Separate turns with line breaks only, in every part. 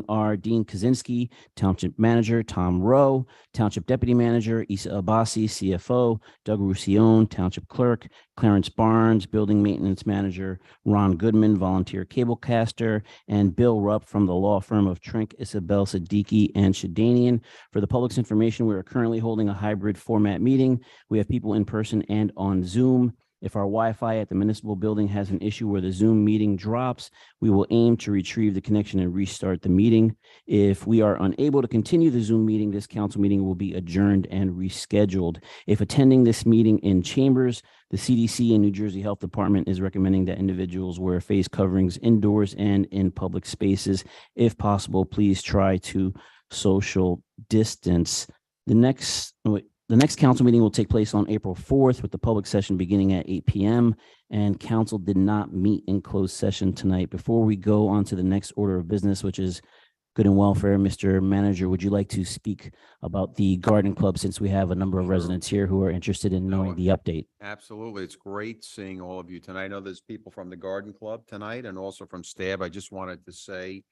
are Dean Kaczynski, Township Manager, Tom Rowe, Township Deputy Manager, Isa Abbasi, CFO, Doug Roussillon, Township Clerk, Clarence Barnes, Building Maintenance Manager, Ron Goodman, Volunteer Cablecaster, and Bill Rupp from the law firm of Trink, Isabel Siddiqui, and Shadanian. For the public's information, we are currently holding a hybrid format meeting. We have people in person and on Zoom. If our Wi-Fi at the municipal building has an issue where the Zoom meeting drops, we will aim to retrieve the connection and restart the meeting. If we are unable to continue the Zoom meeting, this council meeting will be adjourned and rescheduled. If attending this meeting in chambers, the CDC and New Jersey Health Department is recommending that individuals wear face coverings indoors and in public spaces. If possible, please try to social distance. The next council meeting will take place on April 4th with the public session beginning at 8 p.m. and council did not meet in closed session tonight. Before we go on to the next order of business, which is good and welfare, Mr. Manager, would you like to speak about the garden club since we have a number of residents here who are interested in knowing the update?
Absolutely. It's great seeing all of you tonight. I know there's people from the garden club tonight and also from STAB. I just wanted to say,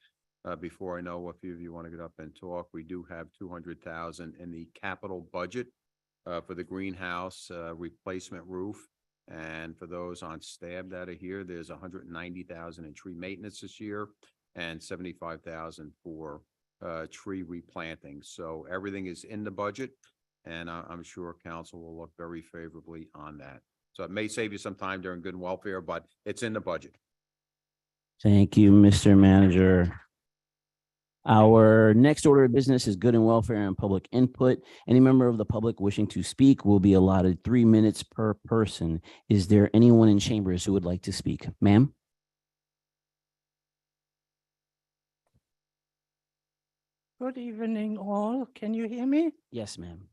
before I know a few of you want to get up and talk, we do have 200,000 in the capital budget for the greenhouse replacement roof. And for those on STAB that are here, there's 190,000 in tree maintenance this year and 75,000 for tree replanting. So everything is in the budget, and I'm sure council will look very favorably on that. So it may save you some time during good and welfare, but it's in the budget.
Thank you, Mr. Manager. Our next order of business is good and welfare and public input. Any member of the public wishing to speak will be allotted 3 minutes per person. Is there anyone in chambers who would like to speak? Ma'am?
Good evening, all. Can you hear me?
Yes, ma'am.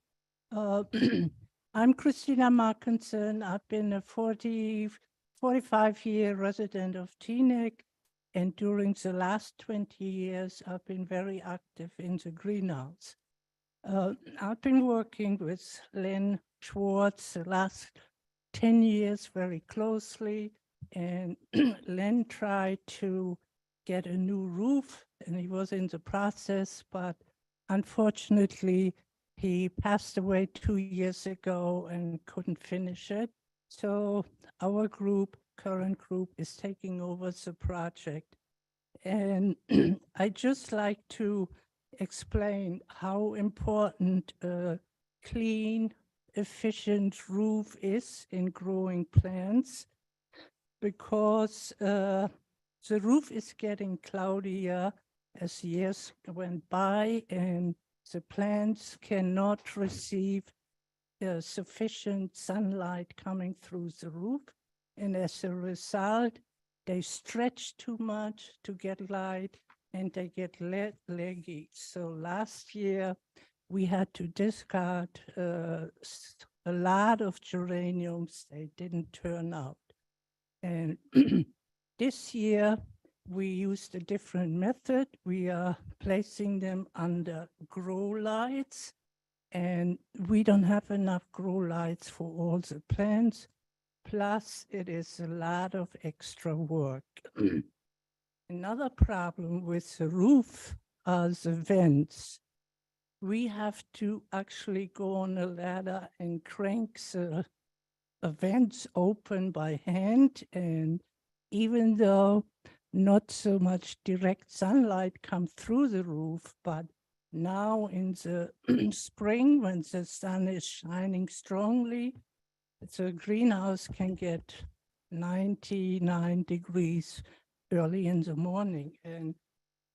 I'm Christina Markinson. I've been a 45-year resident of Teaneck. And during the last 20 years, I've been very active in the greenhouse. I've been working with Len Schwartz the last 10 years very closely. And Len tried to get a new roof, and he was in the process, but unfortunately, he passed away 2 years ago and couldn't finish it. So our current group is taking over the project. And I just like to explain how important a clean, efficient roof is in growing plants, because the roof is getting cloudier as years went by, and the plants cannot receive sufficient sunlight coming through the roof. And as a result, they stretch too much to get light and they get leggy. So last year, we had to discard a lot of geraniums. They didn't turn out. And this year, we used a different method. We are placing them under grow lights, and we don't have enough grow lights for all the plants. Plus, it is a lot of extra work. Another problem with the roof are the vents. We have to actually go on a ladder and crank the vents open by hand, and even though not so much direct sunlight comes through the roof, but now in the spring when the sun is shining strongly, the greenhouse can get 99 degrees early in the morning. And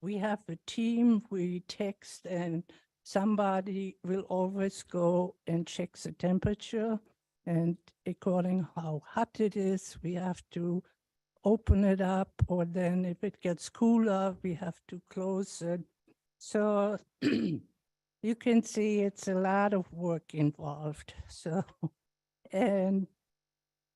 we have a team, we text, and somebody will always go and check the temperature. And according how hot it is, we have to open it up, or then if it gets cooler, we have to close it. So you can see it's a lot of work involved. So, and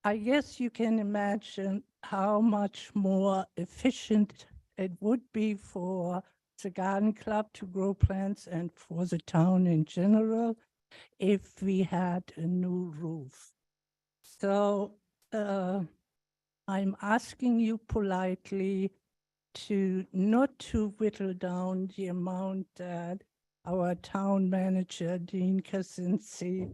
I guess you can imagine how much more efficient it would be for the garden club to grow plants and for the town in general if we had a new roof. So I'm asking you politely not to whittle down the amount that our town manager, Dean Kaczynski,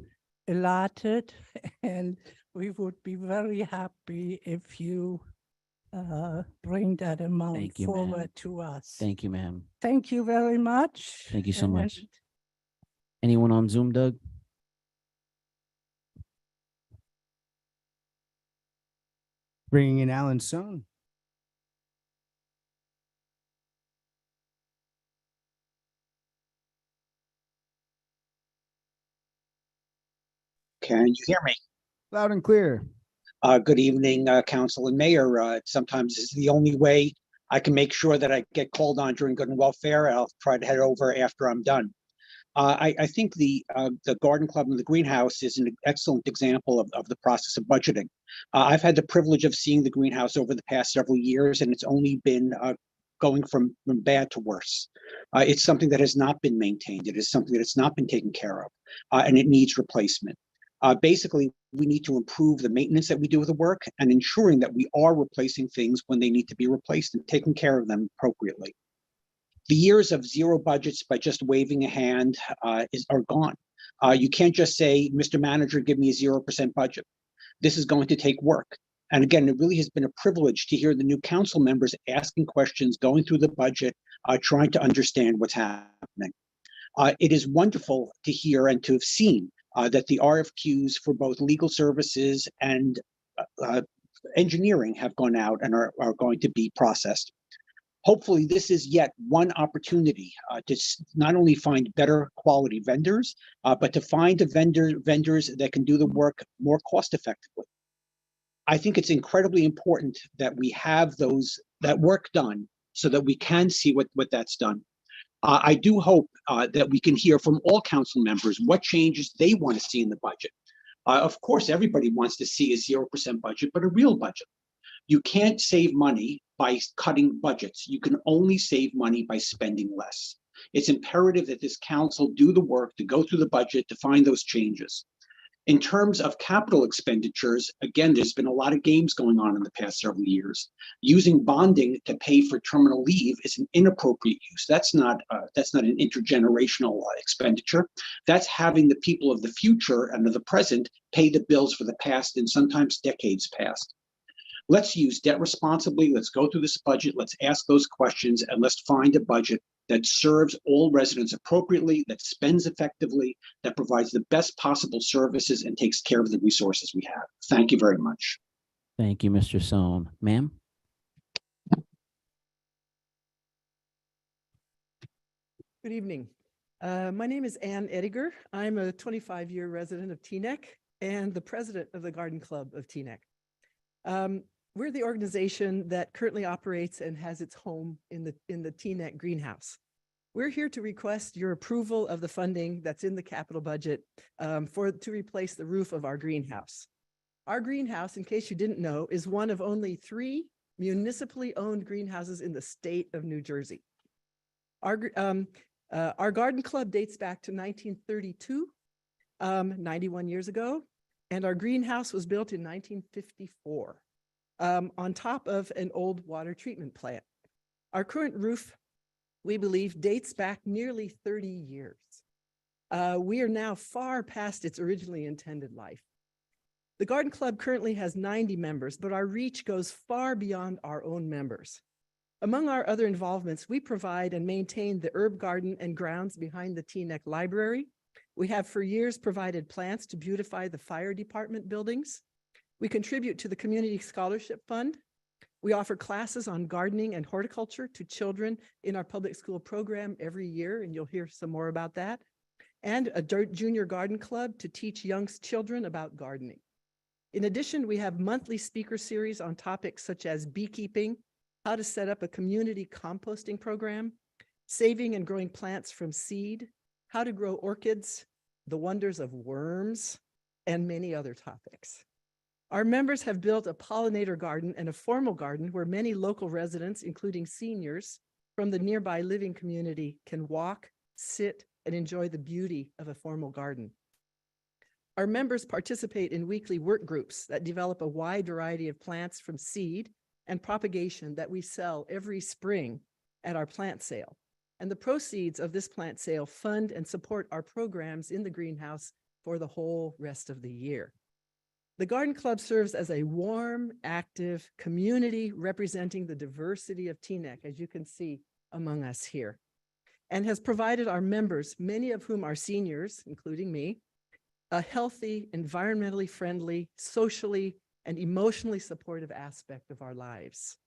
allotted, and we would be very happy if you bring that amount
Thank you, ma'am.
forward to us.
Thank you, ma'am.
Thank you very much.
Thank you so much.
and
Anyone on Zoom, Doug?
Bringing in Alan Sohn.
Can you hear me?
Loud and clear.
Good evening, Council and Mayor. Sometimes this is the only way I can make sure that I get called on during good and welfare. I'll try to head over after I'm done. I think the Garden Club and the Greenhouse is an excellent example of the process of budgeting. I've had the privilege of seeing the Greenhouse over the past several years, and it's only been going from bad to worse. It's something that has not been maintained. It is something that has not been taken care of, and it needs replacement. Basically, we need to improve the maintenance that we do of the work and ensuring that we are replacing things when they need to be replaced and taking care of them appropriately. The years of zero budgets by just waving a hand are gone. You can't just say, Mr. Manager, give me a 0% budget. This is going to take work. And again, it really has been a privilege to hear the new council members asking questions, going through the budget, trying to understand what's happening. It is wonderful to hear and to have seen that the RFQs for both legal services and engineering have gone out and are going to be processed. Hopefully, this is yet one opportunity to not only find better quality vendors, but to find vendors that can do the work more cost effectively. I think it's incredibly important that we have that work done so that we can see what that's done. I do hope that we can hear from all council members what changes they want to see in the budget. Of course, everybody wants to see a 0% budget, but a real budget. You can't save money by cutting budgets. You can only save money by spending less. It's imperative that this council do the work to go through the budget to find those changes. In terms of capital expenditures, again, there's been a lot of games going on in the past several years. Using bonding to pay for terminal leave is an inappropriate use. That's not an intergenerational expenditure. That's having the people of the future and of the present pay the bills for the past and sometimes decades past. Let's use debt responsibly. Let's go through this budget. Let's ask those questions, and let's find a budget that serves all residents appropriately, that spends effectively, that provides the best possible services and takes care of the resources we have. Thank you very much.
Thank you, Mr. Sohn. Ma'am?
Good evening. My name is Ann Ediger. I'm a 25-year resident of Teaneck and the president of the Garden Club of Teaneck. We're the organization that currently operates and has its home in the Teaneck Greenhouse. We're here to request your approval of the funding that's in the capital budget to replace the roof of our greenhouse. Our greenhouse, in case you didn't know, is one of only 3 municipally owned greenhouses in the state of New Jersey. Our garden club dates back to 1932, 91 years ago, and our greenhouse was built in 1954 on top of an old water treatment plant. Our current roof, we believe, dates back nearly 30 years. We are now far past its originally intended life. The Garden Club currently has 90 members, but our reach goes far beyond our own members. Among our other involvements, we provide and maintain the herb garden and grounds behind the Teaneck Library. We have for years provided plants to beautify the fire department buildings. We contribute to the Community Scholarship Fund. We offer classes on gardening and horticulture to children in our public school program every year, and you'll hear some more about that. And a junior garden club to teach young children about gardening. In addition, we have monthly speaker series on topics such as beekeeping, how to set up a community composting program, saving and growing plants from seed, how to grow orchids, the wonders of worms, and many other topics. Our members have built a pollinator garden and a formal garden where many local residents, including seniors from the nearby living community, can walk, sit, and enjoy the beauty of a formal garden. Our members participate in weekly work groups that develop a wide variety of plants from seed and propagation that we sell every spring at our plant sale. And the proceeds of this plant sale fund and support our programs in the greenhouse for the whole rest of the year. The Garden Club serves as a warm, active community representing the diversity of Teaneck, as you can see among us here, and has provided our members, many of whom are seniors, including me, a healthy, environmentally friendly, socially and emotionally supportive aspect of our lives.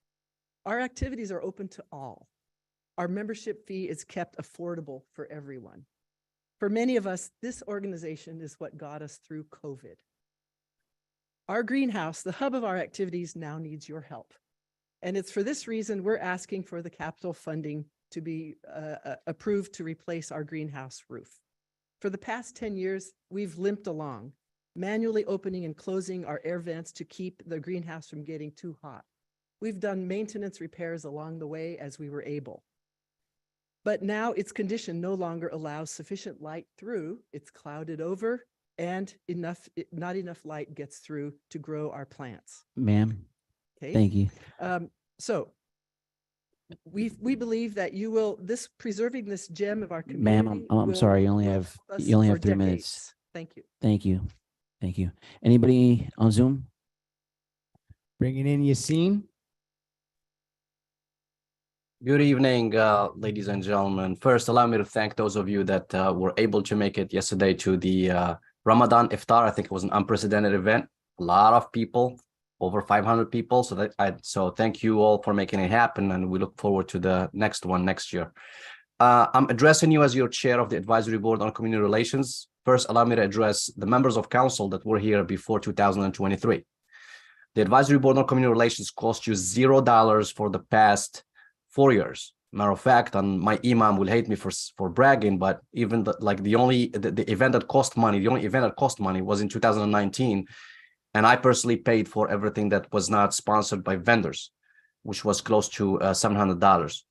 Our activities are open to all. Our membership fee is kept affordable for everyone. For many of us, this organization is what got us through COVID. Our greenhouse, the hub of our activities, now needs your help. And it's for this reason we're asking for the capital funding to be approved to replace our greenhouse roof. For the past 10 years, we've limped along, manually opening and closing our air vents to keep the greenhouse from getting too hot. We've done maintenance repairs along the way as we were able. But now its condition no longer allows sufficient light through. It's clouded over and not enough light gets through to grow our plants.
Ma'am,
Okay.
thank you.
So we believe that preserving this gem of our community.
Ma'am, I'm sorry, you only
will
have,
help us
you only
for
have 3 minutes.
decades. Thank you.
Thank you. Thank you. Anybody on Zoom?
Bringing in Yassine.
Good evening, ladies and gentlemen. First, allow me to thank those of you that were able to make it yesterday to the Ramadan Iftar. I think it was an unprecedented event. A lot of people, over 500 people. So thank you all for making it happen, and we look forward to the next one next year. I'm addressing you as your chair of the Advisory Board on Community Relations. First, allow me to address the members of council that were here before 2023. The Advisory Board on Community Relations cost you $0 for the past 4 years. Matter of fact, and my imam will hate me for bragging, but even the event that cost money, the only event that cost money was in 2019. And I personally paid for everything that was not sponsored by vendors, which was close to $700.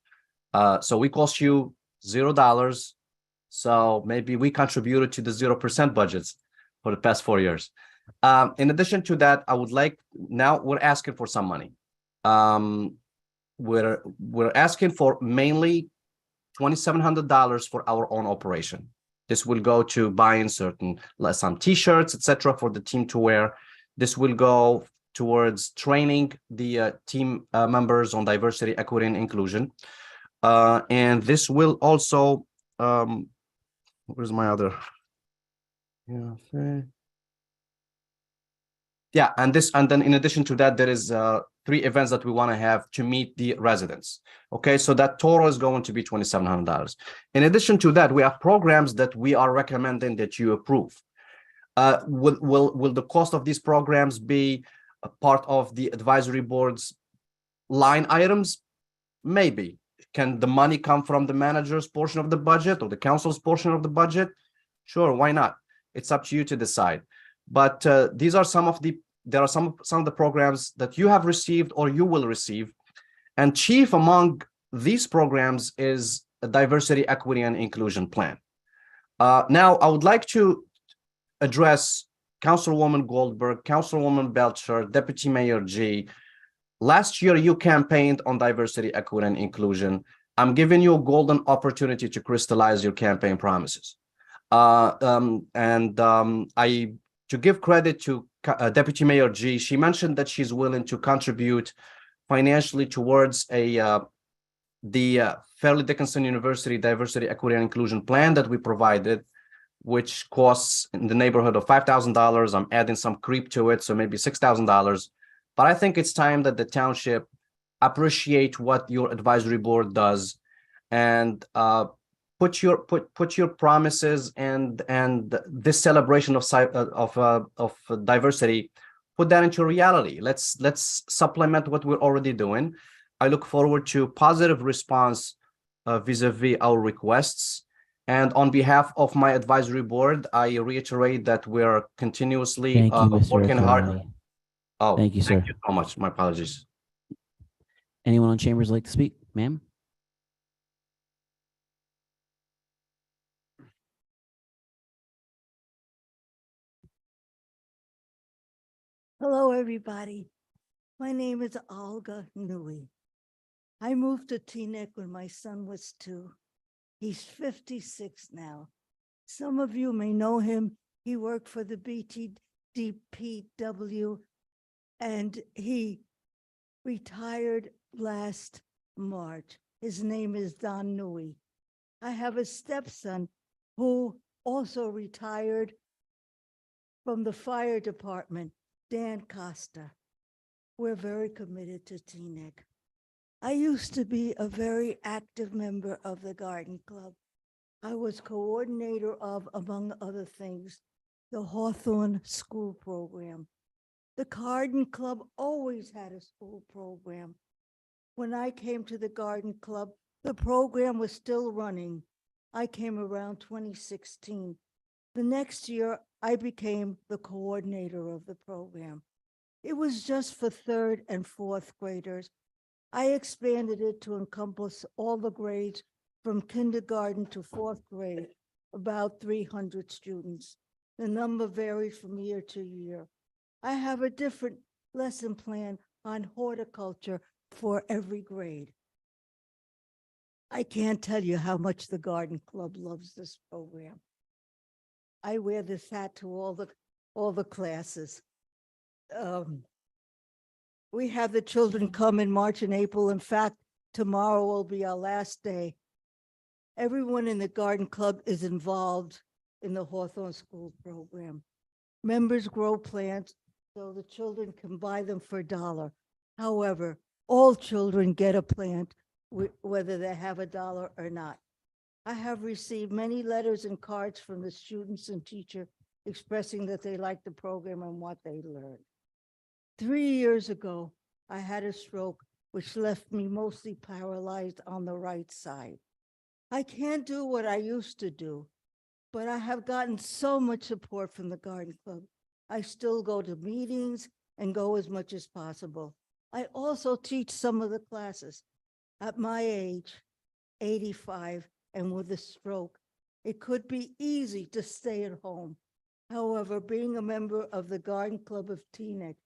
So we cost you $0. So maybe we contributed to the 0% budgets for the past 4 years. In addition to that, now we're asking for some money. We're asking for mainly $2,700 for our own operation. This will go to buying some t-shirts, etc., for the team to wear. This will go towards training the team members on diversity, equity, and inclusion. And this will also, where's my other? Yeah, and then in addition to that, there is 3 events that we want to have to meet the residents. Okay, so that total is going to be $2,700. In addition to that, we have programs that we are recommending that you approve. Will the cost of these programs be a part of the advisory board's line items? Maybe. Can the money come from the manager's portion of the budget or the council's portion of the budget? Sure, why not? It's up to you to decide. But there are some of the programs that you have received or you will receive. And chief among these programs is a diversity, equity, and inclusion plan. Now, I would like to address Councilwoman Goldberg, Councilwoman Belcher, Deputy Mayor G. Last year, you campaigned on diversity, equity, and inclusion. I'm giving you a golden opportunity to crystallize your campaign promises. To give credit to Deputy Mayor G, she mentioned that she's willing to contribute financially towards the Fairleigh Dickinson University Diversity, Equity, and Inclusion Plan that we provided, which costs in the neighborhood of $5,000. I'm adding some creep to it, so maybe $6,000. But I think it's time that the township appreciate what your advisory board does and put your promises and this celebration of diversity, put that into reality. Let's supplement what we're already doing. I look forward to positive response vis-a-vis our requests. And on behalf of my advisory board, I reiterate that we're continuously
Thank you, Mr.
working hard.
Raffaelli.
Oh,
Thank you, sir.
Thank you so much. My apologies.
Anyone on chambers like to speak? Ma'am?
Hello, everybody. My name is Olga Nui. I moved to Teaneck when my son was 2. He's 56 now. Some of you may know him. He worked for the BTDPW and he retired last March. His name is Don Nui. I have a stepson who also retired from the fire department, Dan Costa. We're very committed to Teaneck. I used to be a very active member of the Garden Club. I was coordinator of, among other things, the Hawthorne School Program. The Garden Club always had a school program. When I came to the Garden Club, the program was still running. I came around 2016. The next year, I became the coordinator of the program. It was just for 3rd and 4th graders. I expanded it to encompass all the grades from kindergarten to 4th grade, about 300 students. The number varies from year to year. I have a different lesson plan on horticulture for every grade. I can't tell you how much the Garden Club loves this program. I wear this hat to all the classes. We have the children come in March and April. In fact, tomorrow will be our last day. Everyone in the Garden Club is involved in the Hawthorne School Program. Members grow plants so the children can buy them for $1. However, all children get a plant, whether they have $1 or not. I have received many letters and cards from the students and teacher expressing that they like the program and what they learned. 3 years ago, I had a stroke, which left me mostly paralyzed on the right side. I can't do what I used to do, but I have gotten so much support from the Garden Club. I still go to meetings and go as much as possible. I also teach some of the classes. At my age, 85, and with a stroke, it could be easy to stay at home. However, being a member of the Garden Club of Teaneck,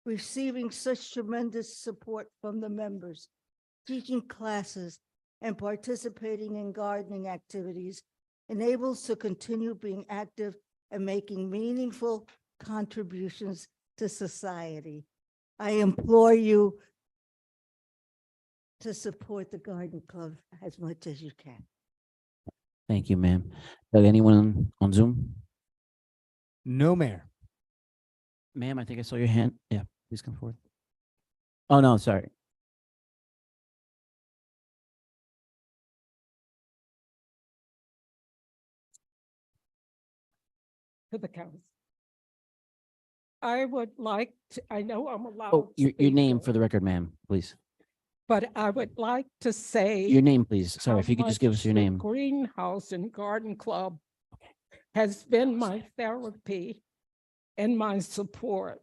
receiving such tremendous support from the members, teaching classes, and participating in gardening activities enables to continue being active and making meaningful contributions to society. I implore you to support the Garden Club as much as you can.
Thank you, ma'am. Doug, anyone on Zoom?
No, Mayor.
Ma'am, I think I saw your hand. Yeah, please come forward. Oh, no, sorry.
To the council. I would like to, I know I'm allowed.
Oh,
to
your
speak,
name for the record, ma'am, please.
But I would like to say.
Your name, please. Sorry,
how
if you could just give us
much
your
the
name.
Greenhouse and Garden Club has been my therapy and my support.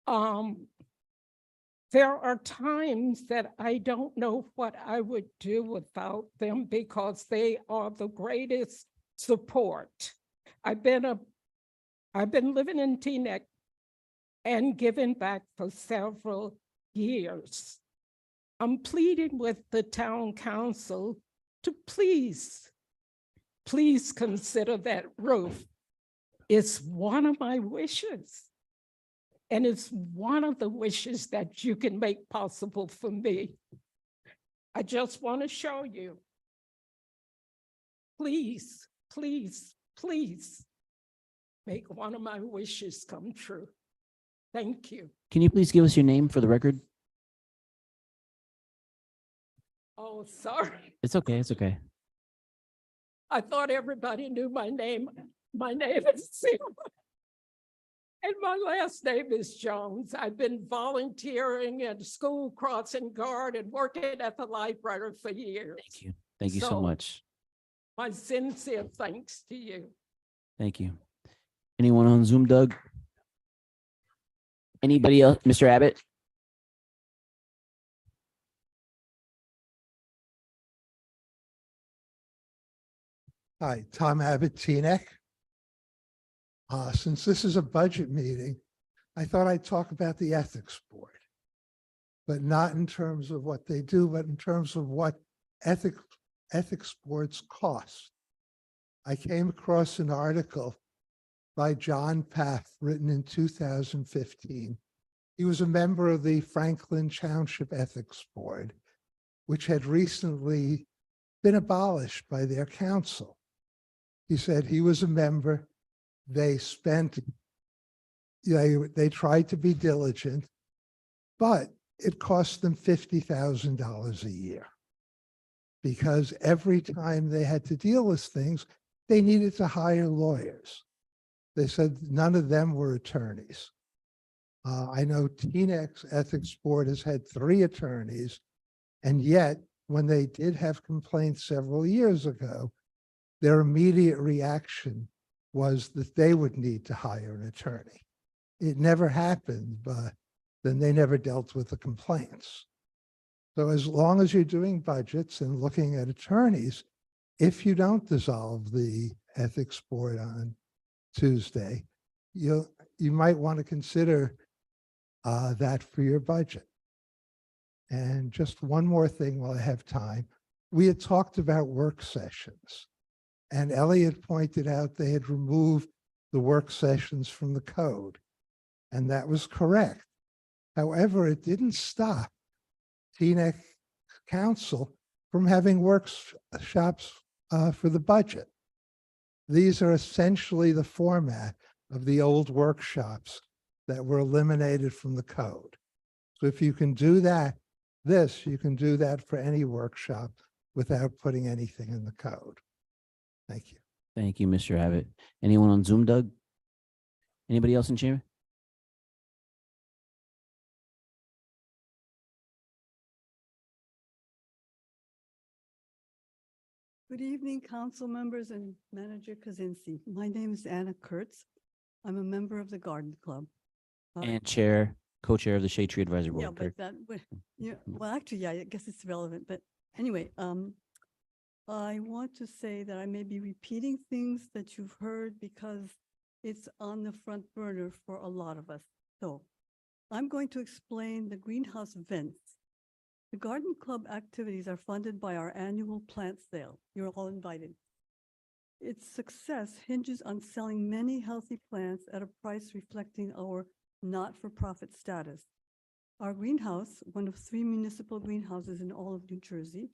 There are times that I don't know what I would do without them because they are the greatest support. I've been living in Teaneck and giving back for several years. I'm pleading with the town council to please consider that roof. It's one of my wishes. And it's one of the wishes that you can make possible for me. I just want to show you. Please, please, please make one of my wishes come true. Thank you.
Can you please give us your name for the record?
Oh, sorry.
It's okay. It's okay.
I thought everybody knew my name. My name is Sarah. And my last name is Jones. I've been volunteering at school crossing guard and working at the library for years.
Thank you. Thank you so
So-
much.
My sincere thanks to you.
Thank you. Anyone on Zoom, Doug? Anybody else? Mr. Abbott?
Hi, Tom Abbott, Teaneck. Since this is a budget meeting, I thought I'd talk about the ethics board, but not in terms of what they do, but in terms of what ethics boards cost. I came across an article by John Path written in 2015. He was a member of the Franklin Township Ethics Board, which had recently been abolished by their council. He said he was a member. They tried to be diligent, but it cost them $50,000 a year because every time they had to deal with things, they needed to hire lawyers. They said none of them were attorneys. I know Teanec's Ethics Board has had 3 attorneys, and yet when they did have complaints several years ago, their immediate reaction was that they would need to hire an attorney. It never happened, but then they never dealt with the complaints. So as long as you're doing budgets and looking at attorneys, if you don't dissolve the ethics board on Tuesday, you might want to consider that for your budget. And just one more thing while I have time. We had talked about work sessions, and Elliot pointed out they had removed the work sessions from the code, and that was correct. However, it didn't stop Teaneck Council from having workshops for the budget. These are essentially the format of the old workshops that were eliminated from the code. So if you can do that, you can do that for any workshop without putting anything in the code. Thank you.
Thank you, Mr. Abbott. Anyone on Zoom, Doug? Anybody else in chamber?
Good evening, council members and Manager Kaczynski. My name is Anna Kurtz. I'm a member of the Garden Club.
And co-chair of the Shade Tree Advisory Board.
Yeah, but that, yeah, well, actually, yeah, I guess it's relevant, but anyway, I want to say that I may be repeating things that you've heard because it's on the front burner for a lot of us. So I'm going to explain the greenhouse vents. The Garden Club activities are funded by our annual plant sale. You're all invited. Its success hinges on selling many healthy plants at a price reflecting our not-for-profit status. Our greenhouse, one of 3 municipal greenhouses in all of New Jersey,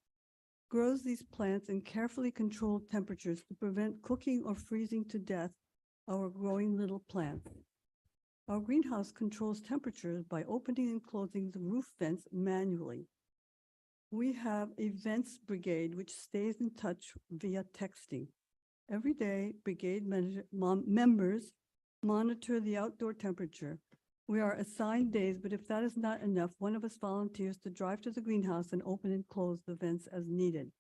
grows these plants in carefully controlled temperatures to prevent cooking or freezing to death our growing little plants. Our greenhouse controls temperatures by opening and closing the roof vents manually. We have a vents brigade which stays in touch via texting. Every day, brigade members monitor the outdoor temperature. We are assigned days, but if that is not enough, one of us volunteers to drive to the greenhouse and open and close the vents as needed.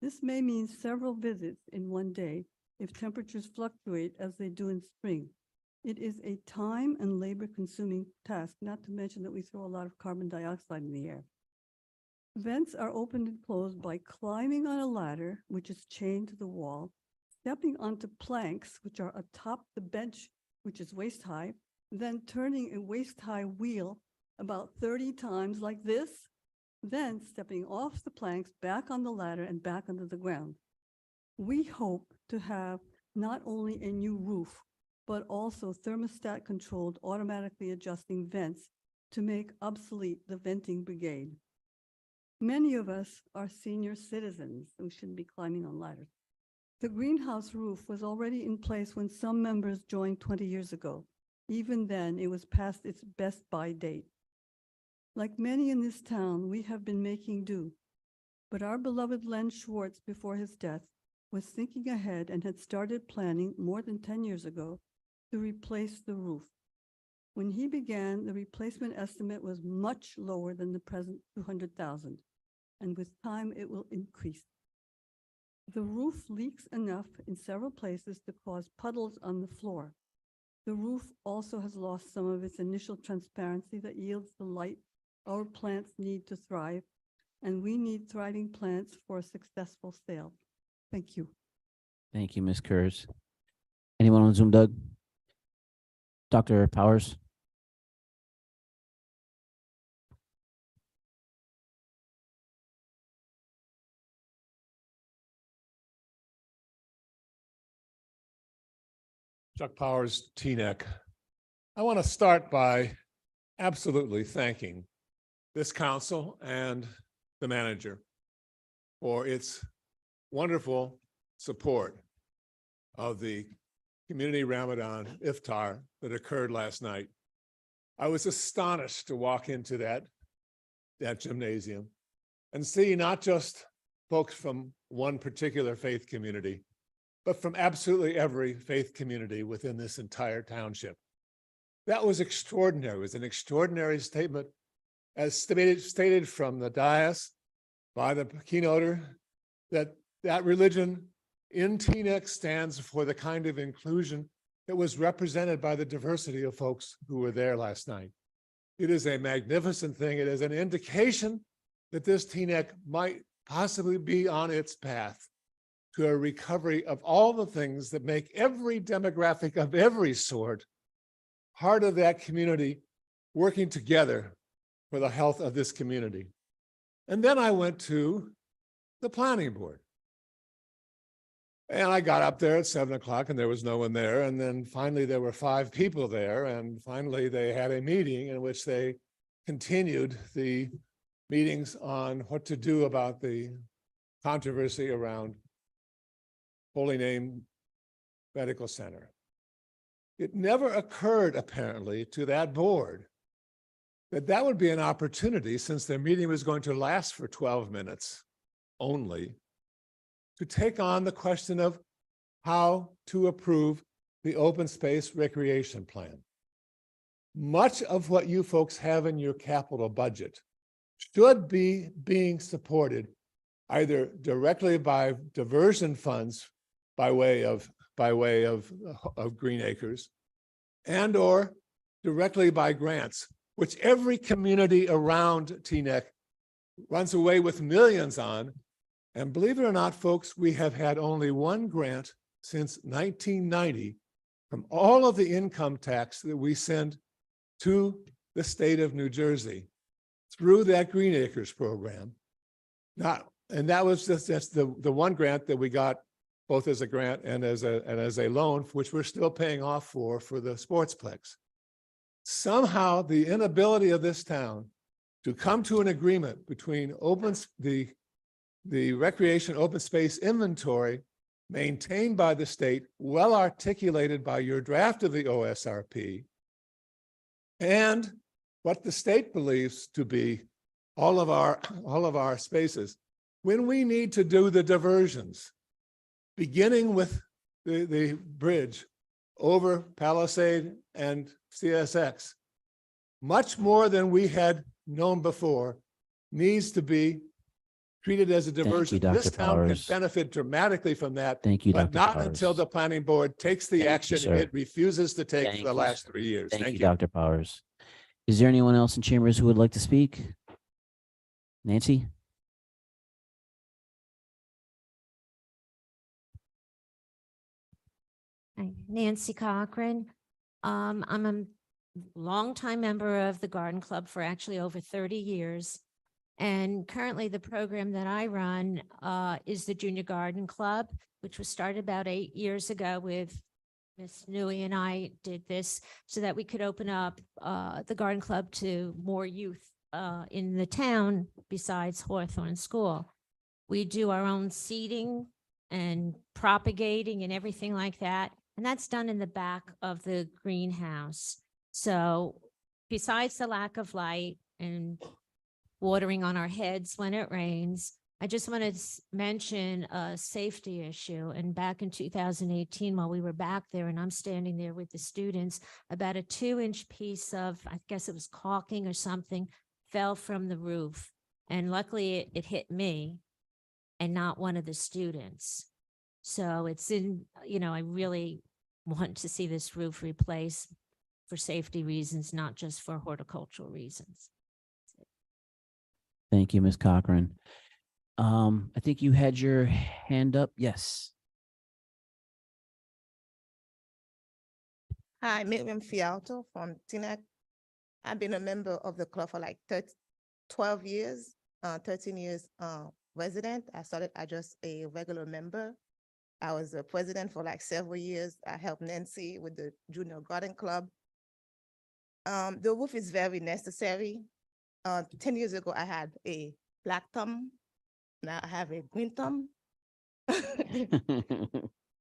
This may mean several visits in one day if temperatures fluctuate as they do in spring. It is a time and labor-consuming task, not to mention that we throw a lot of carbon dioxide in the air. Vents are opened and closed by climbing on a ladder, which is chained to the wall, stepping onto planks, which are atop the bench, which is waist-high, then turning a waist-high wheel about 30 times like this, then stepping off the planks, back on the ladder, and back onto the ground. We hope to have not only a new roof, but also thermostat-controlled, automatically adjusting vents to make obsolete the venting brigade. Many of us are senior citizens who shouldn't be climbing on ladders. The greenhouse roof was already in place when some members joined 20 years ago. Even then, it was past its best buy date. Like many in this town, we have been making do. But our beloved Len Schwartz, before his death, was thinking ahead and had started planning more than 10 years ago to replace the roof. When he began, the replacement estimate was much lower than the present $200,000, and with time it will increase. The roof leaks enough in several places to cause puddles on the floor. The roof also has lost some of its initial transparency that yields the light our plants need to thrive, and we need thriving plants for a successful sale. Thank you.
Thank you, Ms. Kurz. Anyone on Zoom, Doug? Dr. Powers?
Chuck Powers, Teaneck. I want to start by absolutely thanking this council and the manager for its wonderful support of the community Ramadan iftar that occurred last night. I was astonished to walk into that gymnasium and see not just folks from one particular faith community, but from absolutely every faith community within this entire township. That was extraordinary. It was an extraordinary statement, as stated from the dais by the keynoter, that religion in Teaneck stands for the kind of inclusion that was represented by the diversity of folks who were there last night. It is a magnificent thing. It is an indication that this Teaneck might possibly be on its path to a recovery of all the things that make every demographic of every sort part of that community working together for the health of this community. And then I went to the planning board. And I got up there at 7 o'clock and there was no one there. And then finally there were 5 people there. And finally they had a meeting in which they continued the meetings on what to do about the controversy around Holy Name Medical Center. It never occurred apparently to that board that that would be an opportunity, since their meeting was going to last for 12 minutes only, to take on the question of how to approve the open space recreation plan. Much of what you folks have in your capital budget should be being supported either directly by diversion funds by way of Green Acres, and or directly by grants, which every community around Teaneck runs away with millions on. And believe it or not, folks, we have had only one grant since 1990 from all of the income tax that we send to the state of New Jersey through that Green Acres program. And that was just the one grant that we got, both as a grant and as a loan, which we're still paying off for the Sportsplex. Somehow the inability of this town to come to an agreement between the recreation open space inventory maintained by the state, well articulated by your draft of the OSRP, and what the state believes to be all of our spaces, when we need to do the diversions, beginning with the bridge over Palisade and CSX, much more than we had known before needs to be treated as a diversion.
Dr.
This town can
Powers.
benefit dramatically from that.
Thank you,
But
Dr.
not
Powers.
until the planning board takes the
Thank you,
action
sir.
it refuses to take
Thank
for the
you,
last
sir.
3 years.
Thank you, Dr. Powers. Is there anyone else in chambers who would like to speak? Nancy?
Hi, Nancy Cochran. I'm a longtime member of the Garden Club for actually over 30 years. And currently the program that I run is the Junior Garden Club, which was started about 8 years ago with Miss Newey, and I did this so that we could open up the Garden Club to more youth in the town besides Hawthorne School. We do our own seeding and propagating and everything like that. And that's done in the back of the greenhouse. So besides the lack of light and watering on our heads when it rains, I just want to mention a safety issue. And back in 2018, while we were back there and I'm standing there with the students, about a 2-inch piece of, I guess it was caulking or something, fell from the roof. And luckily it hit me and not one of the students. So it's I really want to see this roof replaced for safety reasons, not just for horticultural reasons.
Thank you, Ms. Cochran. I think you had your hand up. Yes.
Hi, Miriam Fialto from Teaneck. I've been a member of the club for like 12 years, 13 years resident. I started as just a regular member. I was a president for like several years. I helped Nancy with the Junior Garden Club. The roof is very necessary. 10 years ago, I had a black thumb. Now I have a green thumb.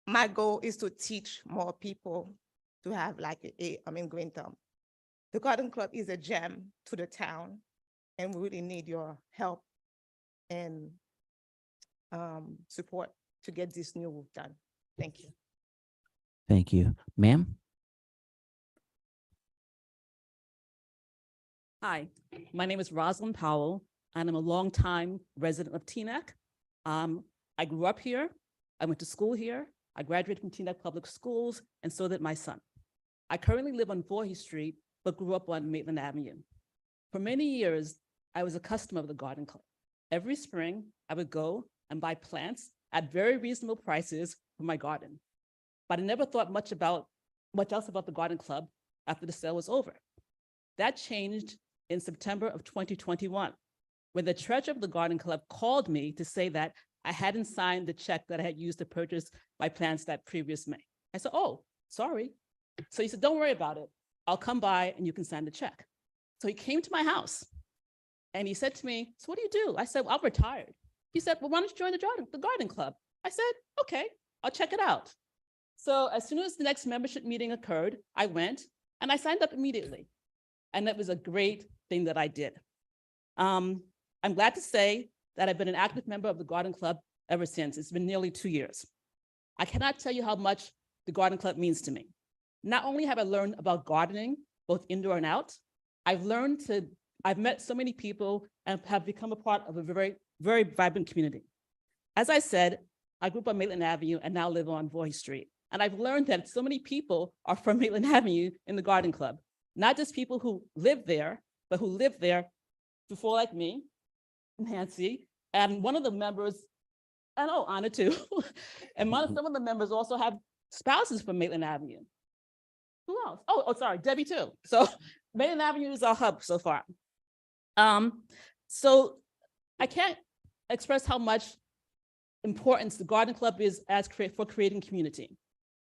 My goal is to teach more people to have like green thumb. The Garden Club is a gem to the town, and we really need your help and support to get this new roof done. Thank you.
Thank you. Ma'am?
Hi, my name is Rosalind Powell, and I'm a longtime resident of Teaneck. I grew up here. I went to school here. I graduated from Teaneck Public Schools, and so did my son. I currently live on Voorhees Street, but grew up on Maitland Avenue. For many years, I was a customer of the Garden Club. Every spring, I would go and buy plants at very reasonable prices for my garden. But I never thought much else about the Garden Club after the sale was over. That changed in September of 2021, when the treasurer of the Garden Club called me to say that I hadn't signed the check that I had used to purchase my plants that previous May. I said, oh, sorry. So he said, don't worry about it. I'll come by and you can sign the check. So he came to my house and he said to me, so what do you do? I said, well, I'm retired. He said, well, why don't you join the Garden Club? I said, okay, I'll check it out. So as soon as the next membership meeting occurred, I went and I signed up immediately. And that was a great thing that I did. I'm glad to say that I've been an active member of the Garden Club ever since. It's been nearly 2 years. I cannot tell you how much the Garden Club means to me. Not only have I learned about gardening, both indoor and out, I've met so many people and have become a part of a very, very vibrant community. As I said, I grew up on Maitland Avenue and now live on Voorhees Street. And I've learned that so many people are from Maitland Avenue in the Garden Club, not just people who live there, but who lived there before, like me, Nancy, and one of the members, and oh, Anna too, and some of the members also have spouses from Maitland Avenue. Who else? Oh, sorry, Debbie too. So Maitland Avenue is our hub so far. So I can't express how much importance the Garden Club is for creating community.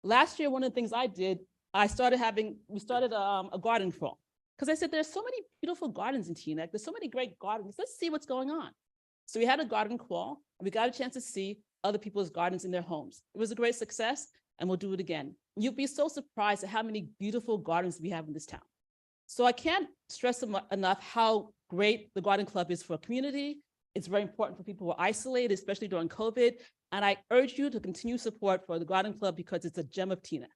Last year, one of the things I did, we started a garden crawl. Because I said, there's so many beautiful gardens in Teaneck. There's so many great gardens. Let's see what's going on. So we had a garden crawl, and we got a chance to see other people's gardens in their homes. It was a great success, and we'll do it again. You'll be so surprised at how many beautiful gardens we have in this town. So I can't stress enough how great the Garden Club is for a community. It's very important for people who are isolated, especially during COVID. And I urge you to continue support for the Garden Club because it's a gem of Teaneck.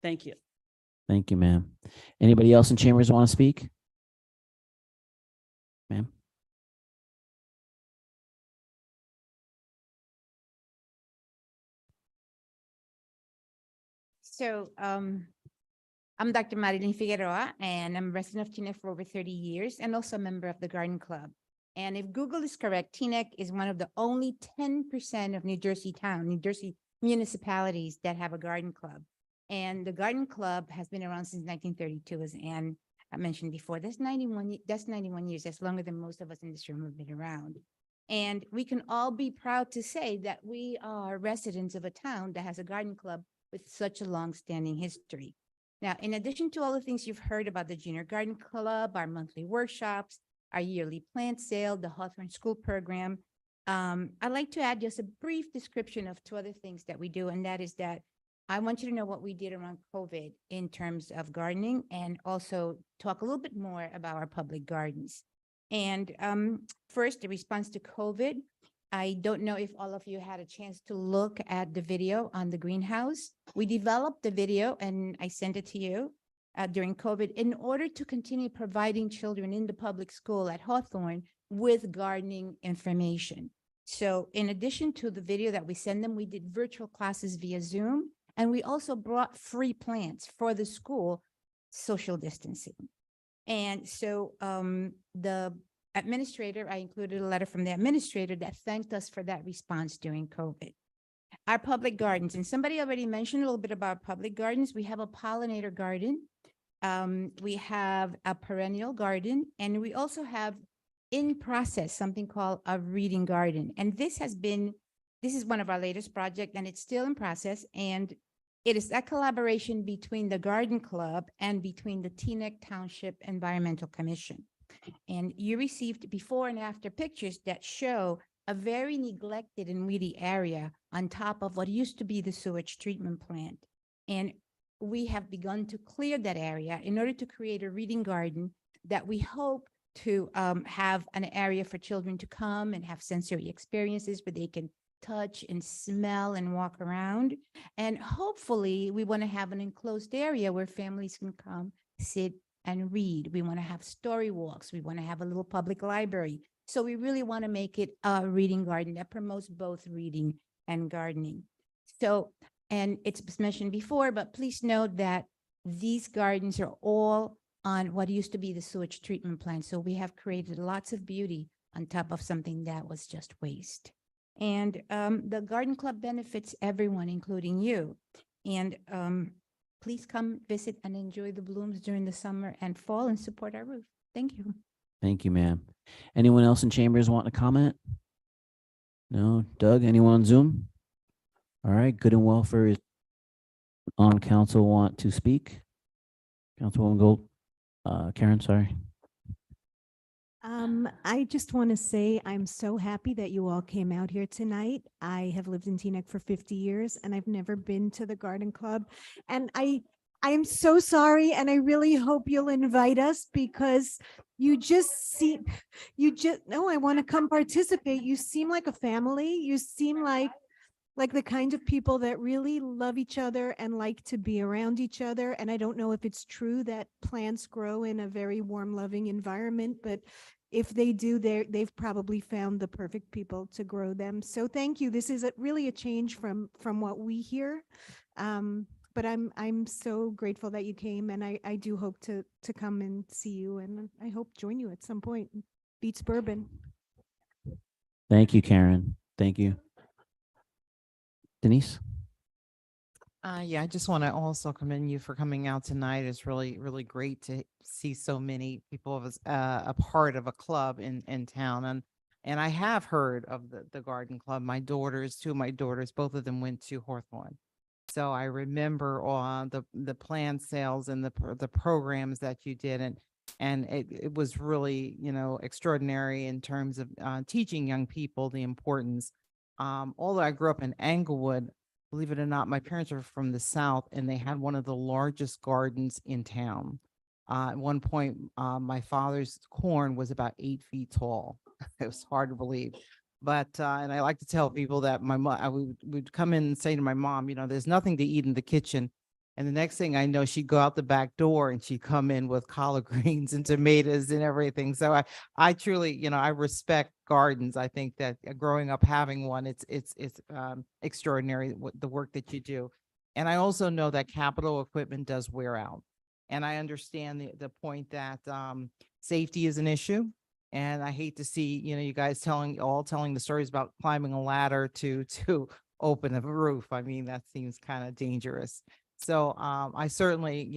Thank you.
Thank you, ma'am. Anybody else in chambers want to speak? Ma'am?
So I'm Dr. Marilyn Figueroa, and I'm a resident of Teaneck for over 30 years and also a member of the Garden Club. And if Google is correct, Teaneck is one of the only 10% of New Jersey municipalities that have a garden club. And the Garden Club has been around since 1932, as Anne mentioned before. That's 91 years. That's longer than most of us in this room have been around. And we can all be proud to say that we are residents of a town that has a garden club with such a long-standing history. Now, in addition to all the things you've heard about the Junior Garden Club, our monthly workshops, our yearly plant sale, the Hawthorne School Program, I'd like to add just a brief description of two other things that we do, and that is that I want you to know what we did around COVID in terms of gardening, and also talk a little bit more about our public gardens. And first, the response to COVID. I don't know if all of you had a chance to look at the video on the greenhouse. We developed the video and I sent it to you during COVID in order to continue providing children in the public school at Hawthorne with gardening information. So in addition to the video that we send them, we did virtual classes via Zoom, and we also brought free plants for the school, social distancing. And so the administrator, I included a letter from the administrator that thanked us for that response during COVID. Our public gardens, and somebody already mentioned a little bit about public gardens. We have a pollinator garden. We have a perennial garden, and we also have in process something called a reading garden. And this has been This is one of our latest projects and it's still in process. And it is a collaboration between the Garden Club and between the Teaneck Township Environmental Commission. And you received before and after pictures that show a very neglected and weedy area on top of what used to be the sewage treatment plant. And we have begun to clear that area in order to create a reading garden that we hope to have an area for children to come and have sensory experiences where they can touch and smell and walk around. And hopefully we want to have an enclosed area where families can come, sit and read. We want to have story walks. We want to have a little public library. So we really want to make it a reading garden that promotes both reading and gardening. So, and it's mentioned before, but please note that these gardens are all on what used to be the sewage treatment plant. So we have created lots of beauty on top of something that was just waste. And the Garden Club benefits everyone, including you. And please come visit and enjoy the blooms during the summer and fall and support our roof. Thank you.
Thank you, ma'am. Anyone else in chambers want to comment? No? Doug, anyone on Zoom? All right, Good and Welfare is on council want to speak? Councilwoman Gold, Karen, sorry.
I just want to say I'm so happy that you all came out here tonight. I have lived in Teaneck for 50 years and I've never been to the Garden Club. And I'm so sorry, and I really hope you'll invite us because no, I want to come participate. You seem like a family. You seem like the kind of people that really love each other and like to be around each other. And I don't know if it's true that plants grow in a very warm, loving environment, but if they do, they've probably found the perfect people to grow them. So thank you. This is really a change from what we hear. But I'm so grateful that you came, and I do hope to come and see you, and I hope join you at some point. Beats bourbon.
Thank you, Karen. Thank you. Denise?
Yeah, I just want to also commend you for coming out tonight. It's really, really great to see so many people of us a part of a club in town. And I have heard of the Garden Club. My daughters, two of my daughters, both of them went to Hawthorne. So I remember the plant sales and the programs that you did, and it was really, extraordinary in terms of teaching young people the importance. Although I grew up in Englewood, believe it or not, my parents are from the South, and they had one of the largest gardens in town. At one point, my father's corn was about 8 feet tall. It was hard to believe. But, and I like to tell people that my mom, I would come in and say to my mom, there's nothing to eat in the kitchen. And the next thing I know, she'd go out the back door and she'd come in with collard greens and tomatoes and everything. So I truly, I respect gardens. I think that growing up having one, it's extraordinary the work that you do. And I also know that capital equipment does wear out. And I understand the point that safety is an issue. And I hate to see, you guys telling the stories about climbing a ladder to open a roof. I mean, that seems kind of dangerous. So I certainly,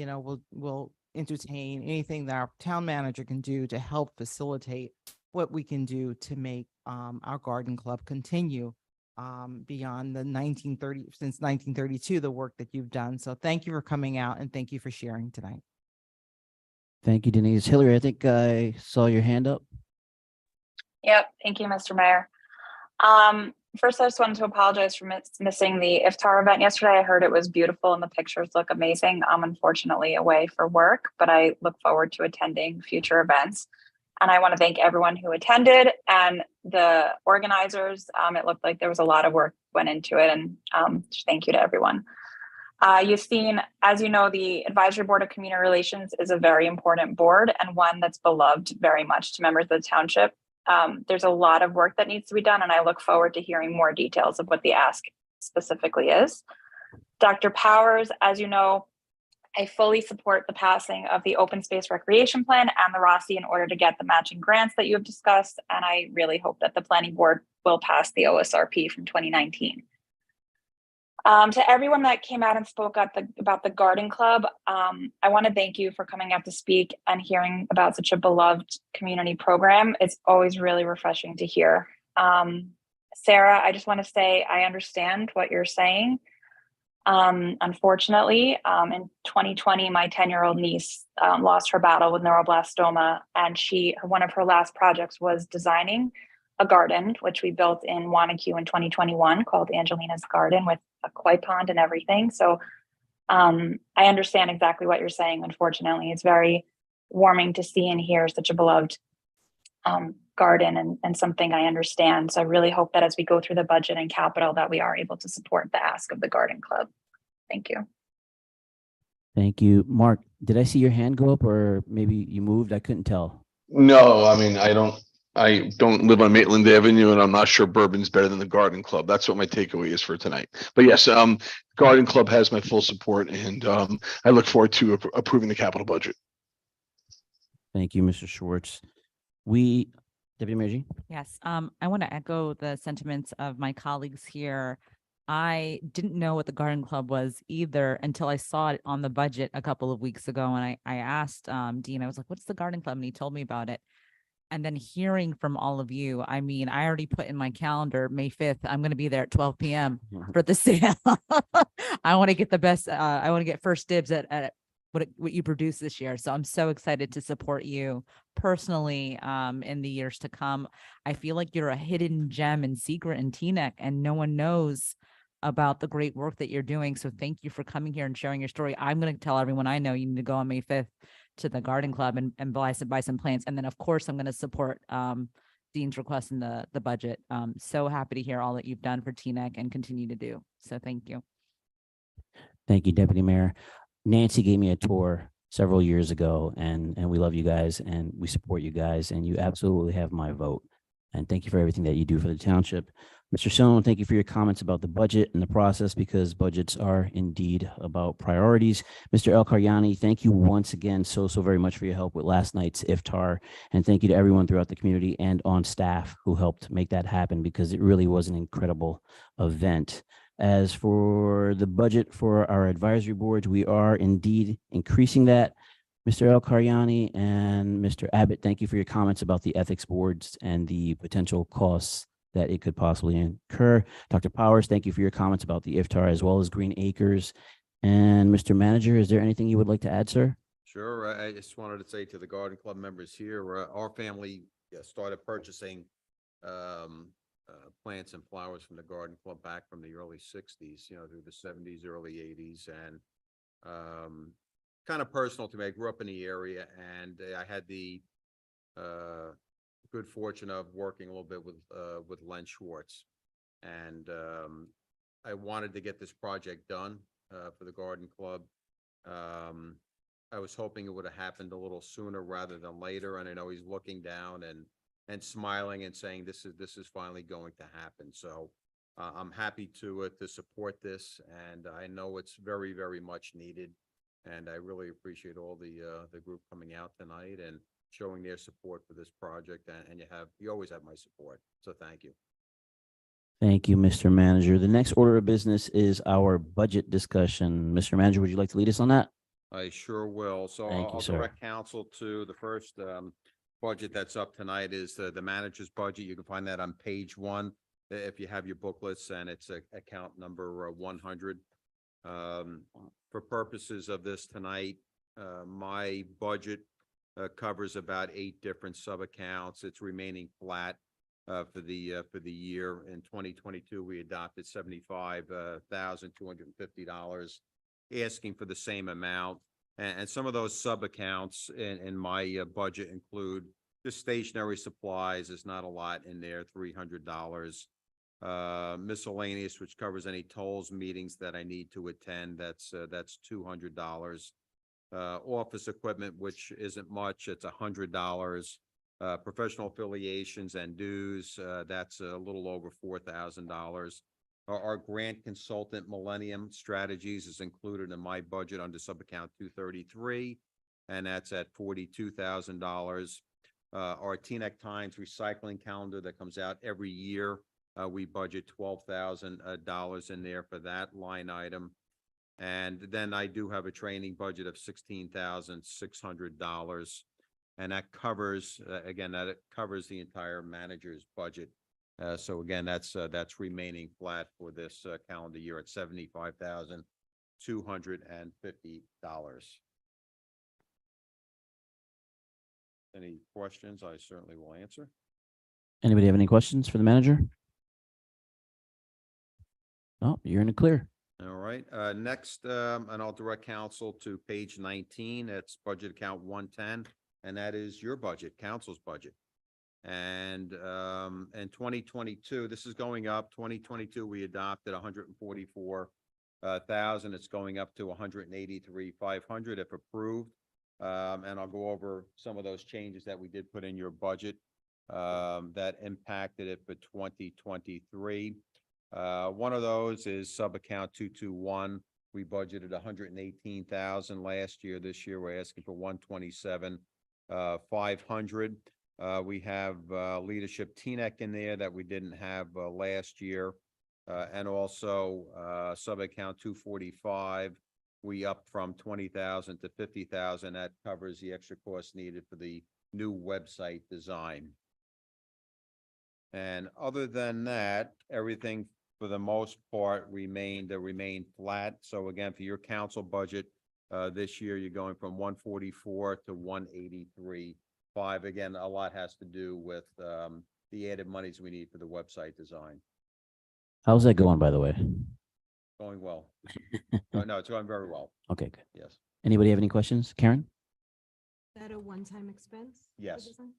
will entertain anything that our town manager can do to help facilitate what we can do to make our garden club continue beyond since 1932, the work that you've done. So thank you for coming out, and thank you for sharing tonight.
Thank you, Denise. Hillary, I think I saw your hand up.
Yep. Thank you, Mr. Mayor. First, I just wanted to apologize for missing the iftar event yesterday. I heard it was beautiful and the pictures look amazing. I'm unfortunately away for work, but I look forward to attending future events. And I want to thank everyone who attended and the organizers. It looked like there was a lot of work went into it, and thank you to everyone. You've seen, as you know, the Advisory Board of Community Relations is a very important board and one that's beloved very much to members of the township. There's a lot of work that needs to be done, and I look forward to hearing more details of what the ask specifically is. Dr. Powers, as you know, I fully support the passing of the Open Space Recreation Plan and the ROSI in order to get the matching grants that you have discussed, and I really hope that the Planning Board will pass the OSRP from 2019. To everyone that came out and spoke about the Garden Club, I want to thank you for coming out to speak and hearing about such a beloved community program. It's always really refreshing to hear. Sarah, I just want to say I understand what you're saying. Unfortunately, in 2020, my 10-year-old niece lost her battle with neuroblastoma, and one of her last projects was designing a garden, which we built in Wanacue in 2021, called Angelina's Garden, with a koi pond and everything. So I understand exactly what you're saying. Unfortunately, it's very warming to see and hear such a beloved garden and something I understand. So I really hope that as we go through the budget and capital that we are able to support the ask of the Garden Club. Thank you.
Thank you. Mark, did I see your hand go up or maybe you moved? I couldn't tell.
No, I mean, I don't live on Maitland Avenue, and I'm not sure Bourbon's better than the Garden Club. That's what my takeaway is for tonight. But yes, Garden Club has my full support, and I look forward to approving the capital budget.
Thank you, Mr. Schwartz. Deputy Mayor Jean?
Yes, I want to echo the sentiments of my colleagues here. I didn't know what the Garden Club was either until I saw it on the budget a couple of weeks ago. And I asked Dean, I was like, what's the Garden Club? And he told me about it. And then hearing from all of you, I mean, I already put in my calendar, May 5th, I'm going to be there at 12 p.m. for the sale. I want to get the best, I want to get first dibs at what you produce this year. So I'm so excited to support you personally in the years to come. I feel like you're a hidden gem and secret in Teaneck, and no one knows about the great work that you're doing. So thank you for coming here and sharing your story. I'm going to tell everyone I know you need to go on May 5th to the Garden Club and buy some plants. And then of course I'm going to support Dean's request in the budget. So happy to hear all that you've done for Teaneck and continue to do. So thank you.
Thank you, Deputy Mayor. Nancy gave me a tour several years ago, and we love you guys and we support you guys, and you absolutely have my vote. And thank you for everything that you do for the township. Mr. Stone, thank you for your comments about the budget and the process, because budgets are indeed about priorities. Mr. El Karyani, thank you once again so very much for your help with last night's iftar. And thank you to everyone throughout the community and on staff who helped make that happen, because it really was an incredible event. As for the budget for our advisory boards, we are indeed increasing that. Mr. El Karyani and Mr. Abbott, thank you for your comments about the ethics boards and the potential costs that it could possibly incur. Dr. Powers, thank you for your comments about the iftar as well as Green Acres. And Mr. Manager, is there anything you would like to add, sir?
Sure. I just wanted to say to the Garden Club members here, our family started purchasing plants and flowers from the Garden Club back from the early 60s, through the 70s, early 80s. And kind of personal to me. I grew up in the area, and I had the good fortune of working a little bit with Len Schwartz, and I wanted to get this project done for the Garden Club. I was hoping it would have happened a little sooner rather than later, and I know he's looking down and smiling and saying this is finally going to happen. So I'm happy to support this, and I know it's very, very much needed. And I really appreciate all the group coming out tonight and showing their support for this project. And you always have my support. So thank you.
Thank you, Mr. Manager. The next order of business is our budget discussion. Mr. Manager, would you like to lead us on that?
I sure will. So
Thank you,
I'll
sir.
direct council to the first budget that's up tonight is the manager's budget. You can find that on page 1 if you have your booklets, and it's account number 100. For purposes of this tonight, my budget covers about 8 different sub-accounts. It's remaining flat for the year. In 2022, we adopted $75,250, asking for the same amount. And some of those sub-accounts in my budget include just stationary supplies. There's not a lot in there, $300. Miscellaneous, which covers any tolls, meetings that I need to attend, that's $200. Office equipment, which isn't much, it's $100. Professional affiliations and dues, that's a little over $4,000. Our grant consultant, Millennium Strategies, is included in my budget under subaccount 233, and that's at $42,000. Our Teaneck Times recycling calendar that comes out every year, we budget $12,000 in there for that line item. And then I do have a training budget of $16,600. And that covers, again, that it covers the entire manager's budget. So again, that's remaining flat for this calendar year at $75,250. Any questions? I certainly will answer.
Anybody have any questions for the manager? No, you're in the clear.
All right, next, and I'll direct council to page 19. That's budget account 110, and that is your budget, council's budget. And in 2022, this is going up. 2022, we adopted 144,000. It's going up to 183,500 if approved. And I'll go over some of those changes that we did put in your budget that impacted it for 2023. One of those is sub-account 221. We budgeted 118,000 last year. This year, we're asking for 127,500. We have leadership TNEC in there that we didn't have last year. And also sub-account 245. We upped from 20,000 to 50,000. That covers the extra cost needed for the new website design. And other than that, everything for the most part remained flat. So again, for your council budget this year, you're going from 144 to 183.5. Again, a lot has to do with the added monies we need for the website design.
How's that going, by the way?
Going well. No, it's going very well.
Okay, good.
Yes.
Anybody have any questions? Karen?
Is that a one-time expense? for
Yes.
design?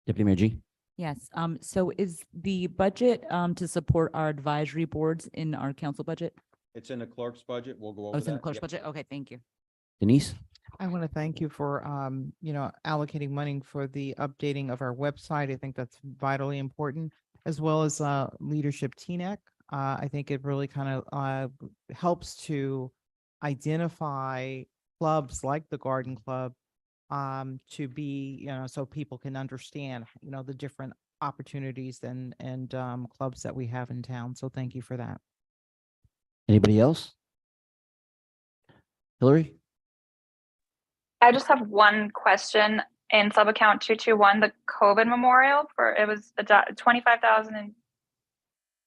Deputy Mayor G?
Yes, so is the budget to support our advisory boards in our council budget?
It's in the clerk's budget. We'll go over
Oh, it's in the
that.
clerk's
Yep.
budget? Okay, thank you.
Denise?
I want to thank you for, allocating money for the updating of our website. I think that's vitally important, as well as leadership TNEC. I think it really kind of helps to identify clubs like the Garden Club to be, so people can understand, the different opportunities and clubs that we have in town. So thank you for that.
Anybody else? Hillary?
I just have one question in sub-account 221, the COVID memorial it was 25,000 in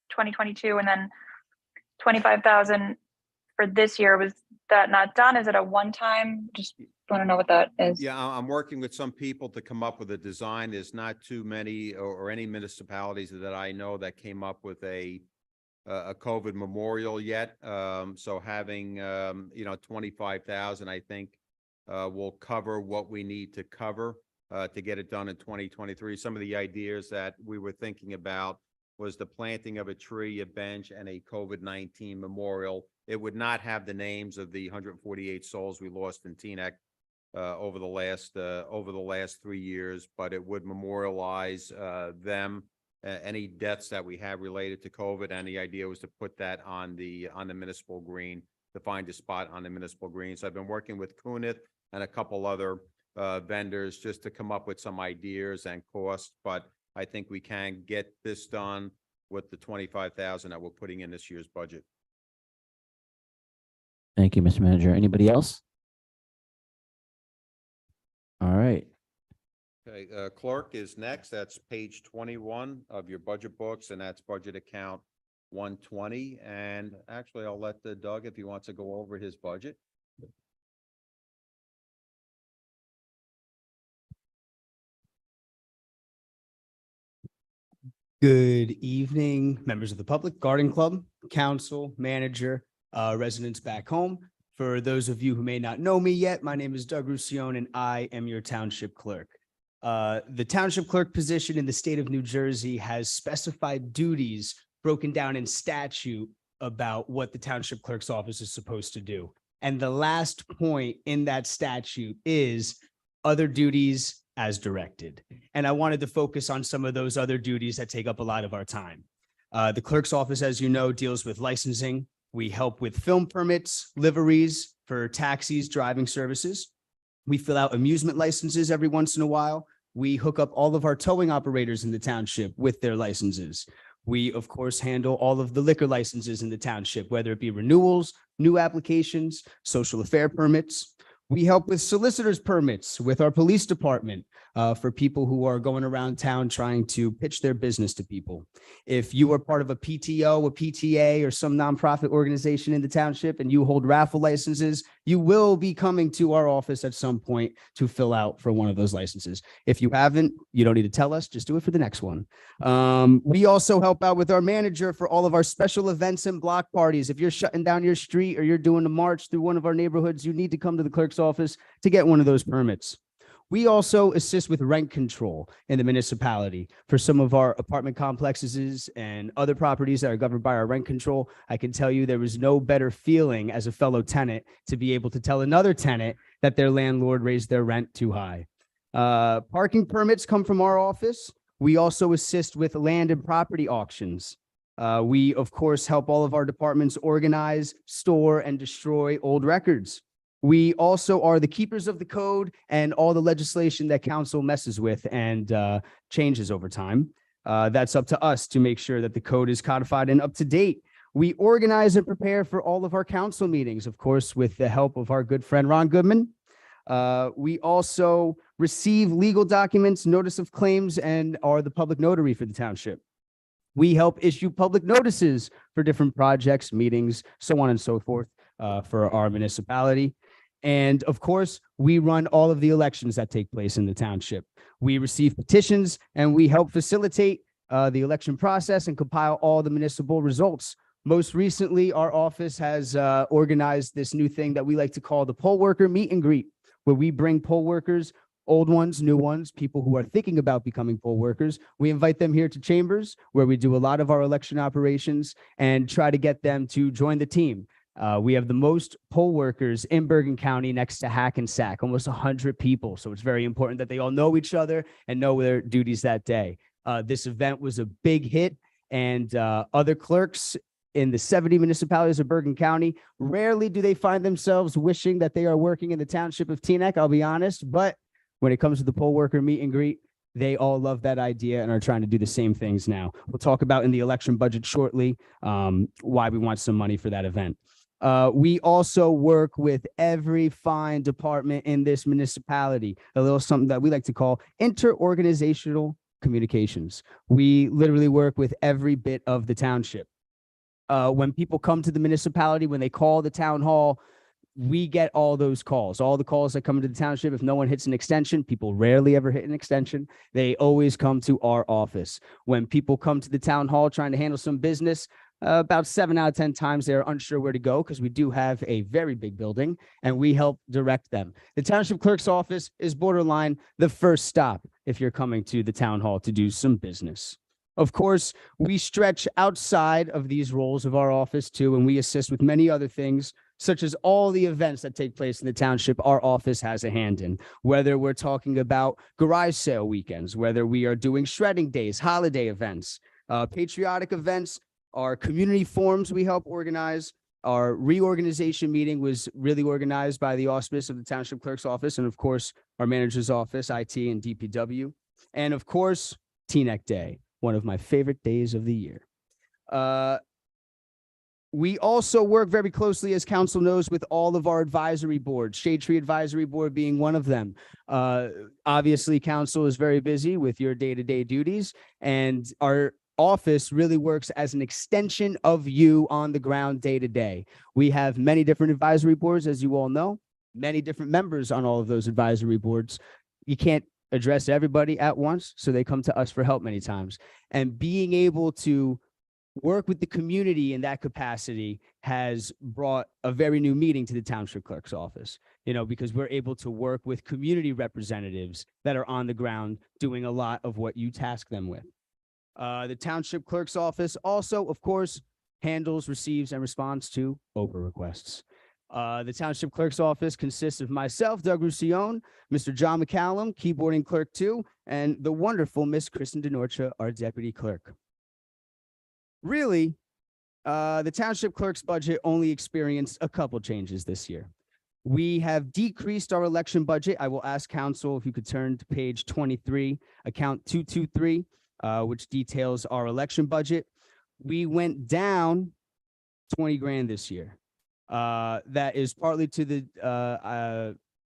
2022 and then 25,000 for this year. Was that not done? Is it a one-time? Just want to know what that is.
Yeah, I'm working with some people to come up with a design. There's not too many or any municipalities that I know that came up with a COVID memorial yet. So having, 25,000, I think, will cover what we need to cover to get it done in 2023. Some of the ideas that we were thinking about was the planting of a tree, a bench, and a COVID-19 memorial. It would not have the names of the 148 souls we lost in TNEC over the last 3 years, but it would memorialize them, any deaths that we have related to COVID. And the idea was to put that on the municipal green, to find a spot on the municipal green. So I've been working with Kunith and a couple other vendors just to come up with some ideas and costs, but I think we can get this done with the 25,000 that we're putting in this year's budget.
Thank you, Mr. Manager. Anybody else? All right.
Okay, clerk is next. That's page 21 of your budget books, and that's budget account 120. And actually, I'll let Doug, if he wants to go over his budget.
Good evening, members of the public, Garden Club, council, manager, residents back home. For those of you who may not know me yet, my name is Doug Roussillon and I am your township clerk. The township clerk position in the state of New Jersey has specified duties broken down in statute about what the township clerk's office is supposed to do. And the last point in that statute is other duties as directed. And I wanted to focus on some of those other duties that take up a lot of our time. The clerk's office, as you know, deals with licensing. We help with film permits, liveries for taxis, driving services. We fill out amusement licenses every once in a while. We hook up all of our towing operators in the township with their licenses. We, of course, handle all of the liquor licenses in the township, whether it be renewals, new applications, social affair permits. We help with solicitors permits with our police department for people who are going around town trying to pitch their business to people. If you are part of a PTO, a PTA, or some nonprofit organization in the township and you hold raffle licenses, you will be coming to our office at some point to fill out for one of those licenses. If you haven't, you don't need to tell us, just do it for the next one. We also help out with our manager for all of our special events and block parties. If you're shutting down your street or you're doing a march through one of our neighborhoods, you need to come to the clerk's office to get one of those permits. We also assist with rent control in the municipality for some of our apartment complexes and other properties that are governed by our rent control. I can tell you there was no better feeling as a fellow tenant to be able to tell another tenant that their landlord raised their rent too high. Parking permits come from our office. We also assist with land and property auctions. We, of course, help all of our departments organize, store, and destroy old records. We also are the keepers of the code and all the legislation that council messes with and changes over time. That's up to us to make sure that the code is codified and up to date. We organize and prepare for all of our council meetings, of course, with the help of our good friend Ron Goodman. We also receive legal documents, notice of claims, and are the public notary for the township. We help issue public notices for different projects, meetings, so on and so forth for our municipality. And of course, we run all of the elections that take place in the township. We receive petitions and we help facilitate the election process and compile all the municipal results. Most recently, our office has organized this new thing that we like to call the poll worker meet and greet, where we bring poll workers, old ones, new ones, people who are thinking about becoming poll workers. We invite them here to Chambers, where we do a lot of our election operations and try to get them to join the team. We have the most poll workers in Bergen County next to Hackensack, almost 100 people. So it's very important that they all know each other and know their duties that day. This event was a big hit, and other clerks in the 70 municipalities of Bergen County, rarely do they find themselves wishing that they are working in the township of Teaneck, I'll be honest. But when it comes to the poll worker meet and greet, they all love that idea and are trying to do the same things now. We'll talk about in the election budget shortly why we want some money for that event. We also work with every fine department in this municipality, a little something that we like to call interorganizational communications. We literally work with every bit of the township. When people come to the municipality, when they call the town hall, we get all those calls, all the calls that come into the township. If no one hits an extension, people rarely ever hit an extension. They always come to our office. When people come to the town hall trying to handle some business, about 7 out of 10 times they're unsure where to go because we do have a very big building and we help direct them. The township clerk's office is borderline the first stop if you're coming to the town hall to do some business. Of course, we stretch outside of these roles of our office too, and we assist with many other things, such as all the events that take place in the township. Our office has a hand in, whether we're talking about garage sale weekends, whether we are doing shredding days, holiday events, patriotic events, our community forums we help organize. Our reorganization meeting was really organized by the auspice of the township clerk's office, and of course, our manager's office, IT and DPW. And of course, Teaneck Day, one of my favorite days of the year. We also work very closely, as council knows, with all of our advisory boards, Shade Tree Advisory Board being one of them. Obviously, council is very busy with your day-to-day duties, and our office really works as an extension of you on the ground day to day. We have many different advisory boards, as you all know, many different members on all of those advisory boards. You can't address everybody at once, so they come to us for help many times. And being able to work with the community in that capacity has brought a very new meaning to the township clerk's office, because we're able to work with community representatives that are on the ground doing a lot of what you task them with. The township clerk's office also, of course, handles, receives, and responds to Oprah requests. The township clerk's office consists of myself, Doug Roussillon, Mr. John McCallum, keyboarding clerk 2, and the wonderful Miss Kristen DeNorcha, our deputy clerk. Really, the township clerk's budget only experienced a couple changes this year. We have decreased our election budget. I will ask council if you could turn to page 23, account 223, which details our election budget. We went down 20 grand this year. That is partly to the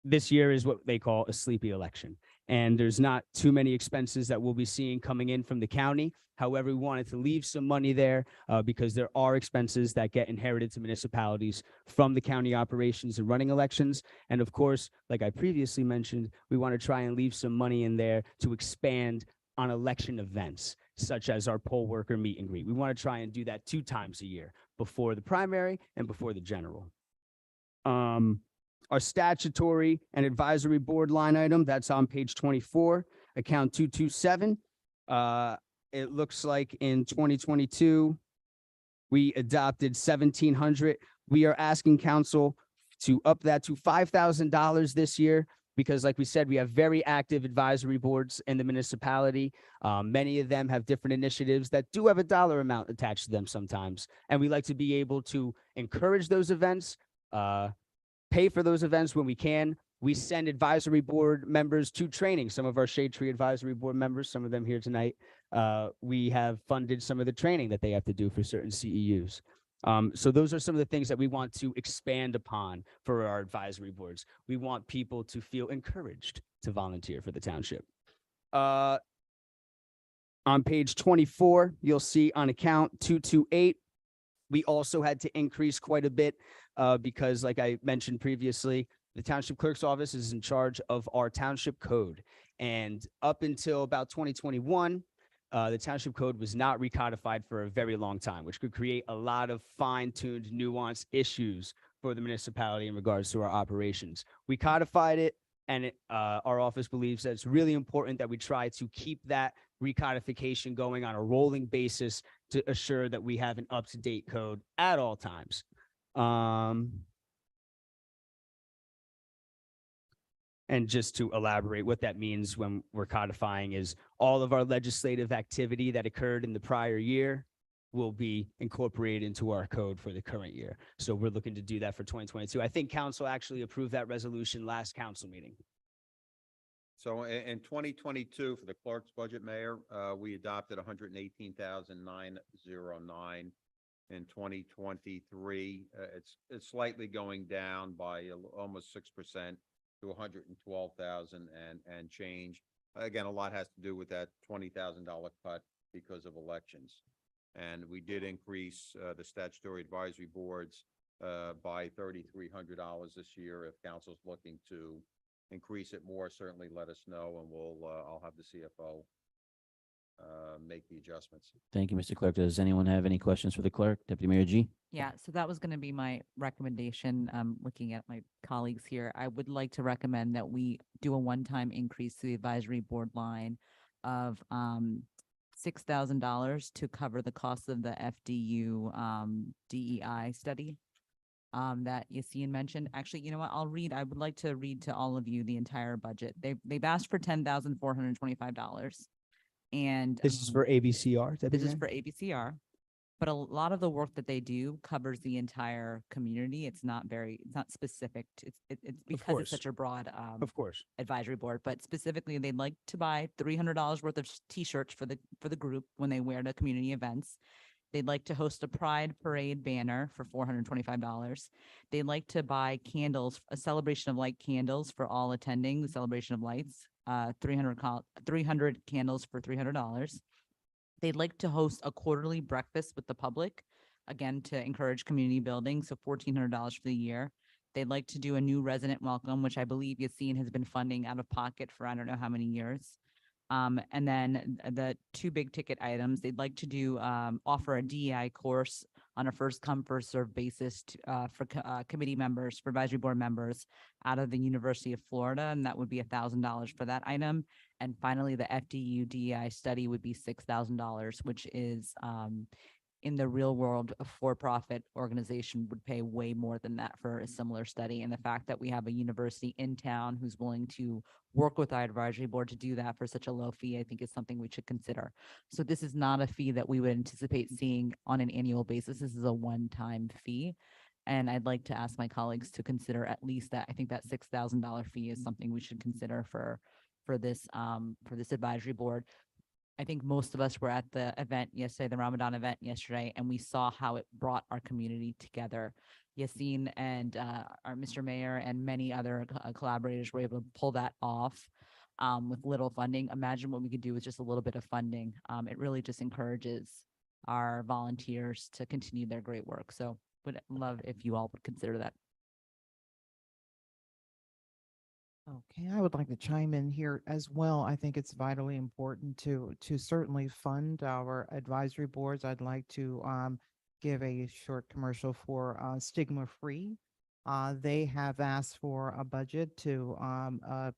this year is what they call a sleepy election. And there's not too many expenses that we'll be seeing coming in from the county. However, we wanted to leave some money there because there are expenses that get inherited to municipalities from the county operations and running elections. And of course, like I previously mentioned, we want to try and leave some money in there to expand on election events, such as our poll worker meet and greet. We want to try and do that 2 times a year, before the primary and before the general. Our statutory and advisory board line item, that's on page 24, account 227. It looks like in 2022, we adopted 1,700. We are asking council to up that to $5,000 this year, because like we said, we have very active advisory boards in the municipality. Many of them have different initiatives that do have a dollar amount attached to them sometimes. And we like to be able to encourage those events, pay for those events when we can. We send advisory board members to training. Some of our Shade Tree advisory board members, some of them here tonight, we have funded some of the training that they have to do for certain CEUs. So those are some of the things that we want to expand upon for our advisory boards. We want people to feel encouraged to volunteer for the township. On page 24, you'll see on account 228, we also had to increase quite a bit because, like I mentioned previously, the township clerk's office is in charge of our township code. And up until about 2021, the township code was not recodified for a very long time, which could create a lot of fine-tuned, nuanced issues for the municipality in regards to our operations. We codified it, and our office believes that it's really important that we try to keep that recodification going on a rolling basis to assure that we have an up-to-date code at all times. And just to elaborate, what that means when we're codifying is all of our legislative activity that occurred in the prior year will be incorporated into our code for the current year. So we're looking to do that for 2022. I think council actually approved that resolution last council meeting.
So in 2022, for the clerk's budget, Mayor, we adopted 118,909. In 2023, it's slightly going down by almost 6%. To 112,000 and change. Again, a lot has to do with that $20,000 cut because of elections. And we did increase the statutory advisory boards by $3,300 this year. If council's looking to increase it more, certainly let us know, and I'll have the CFO make the adjustments.
Thank you, Mr. Clerk. Does anyone have any questions for the clerk? Deputy Mayor G?
Yeah, so that was going to be my recommendation. Looking at my colleagues here, I would like to recommend that we do a one-time increase to the advisory board line of $6,000 to cover the cost of the FDU DEI study that Yassine mentioned. Actually, you know what? I would like to read to all of you the entire budget. They've asked for $10,425. And
This is for ABCR?
this is for ABCR, but a lot of the work that they do covers the entire community. It's not specific. It's because it's such a broad
Of course.
advisory board, but specifically they'd like to buy $300 worth of t-shirts for the group when they wear to community events. They'd like to host a Pride Parade banner for $425. They'd like to buy candles, a celebration of light candles for all attending the celebration of lights. 300 candles for $300. They'd like to host a quarterly breakfast with the public, again, to encourage community building, so $1,400 for the year. They'd like to do a new resident welcome, which I believe Yassine has been funding out of pocket for I don't know how many years. And then the 2 big ticket items, they'd like to do offer a DEI course on a first come first served basis for committee members, for advisory board members out of the University of Florida, and that would be $1,000 for that item. And finally, the FDU DEI study would be $6,000, which is in the real world, a for-profit organization would pay way more than that for a similar study. And the fact that we have a university in town who's willing to work with our advisory board to do that for such a low fee, I think is something we should consider. So this is not a fee that we would anticipate seeing on an annual basis. This is a one-time fee. And I'd like to ask my colleagues to consider at least that. I think that $6,000 fee is something we should consider for this advisory board. I think most of us were at the event yesterday, the Ramadan event yesterday, and we saw how it brought our community together. Yassine and our Mr. Mayor and many other collaborators were able to pull that off with little funding. Imagine what we could do with just a little bit of funding. It really just encourages our volunteers to continue their great work. So would love if you all would consider that.
Okay, I would like to chime in here as well. I think it's vitally important to certainly fund our advisory boards. I'd like to give a short commercial for Stigma Free. They have asked for a budget to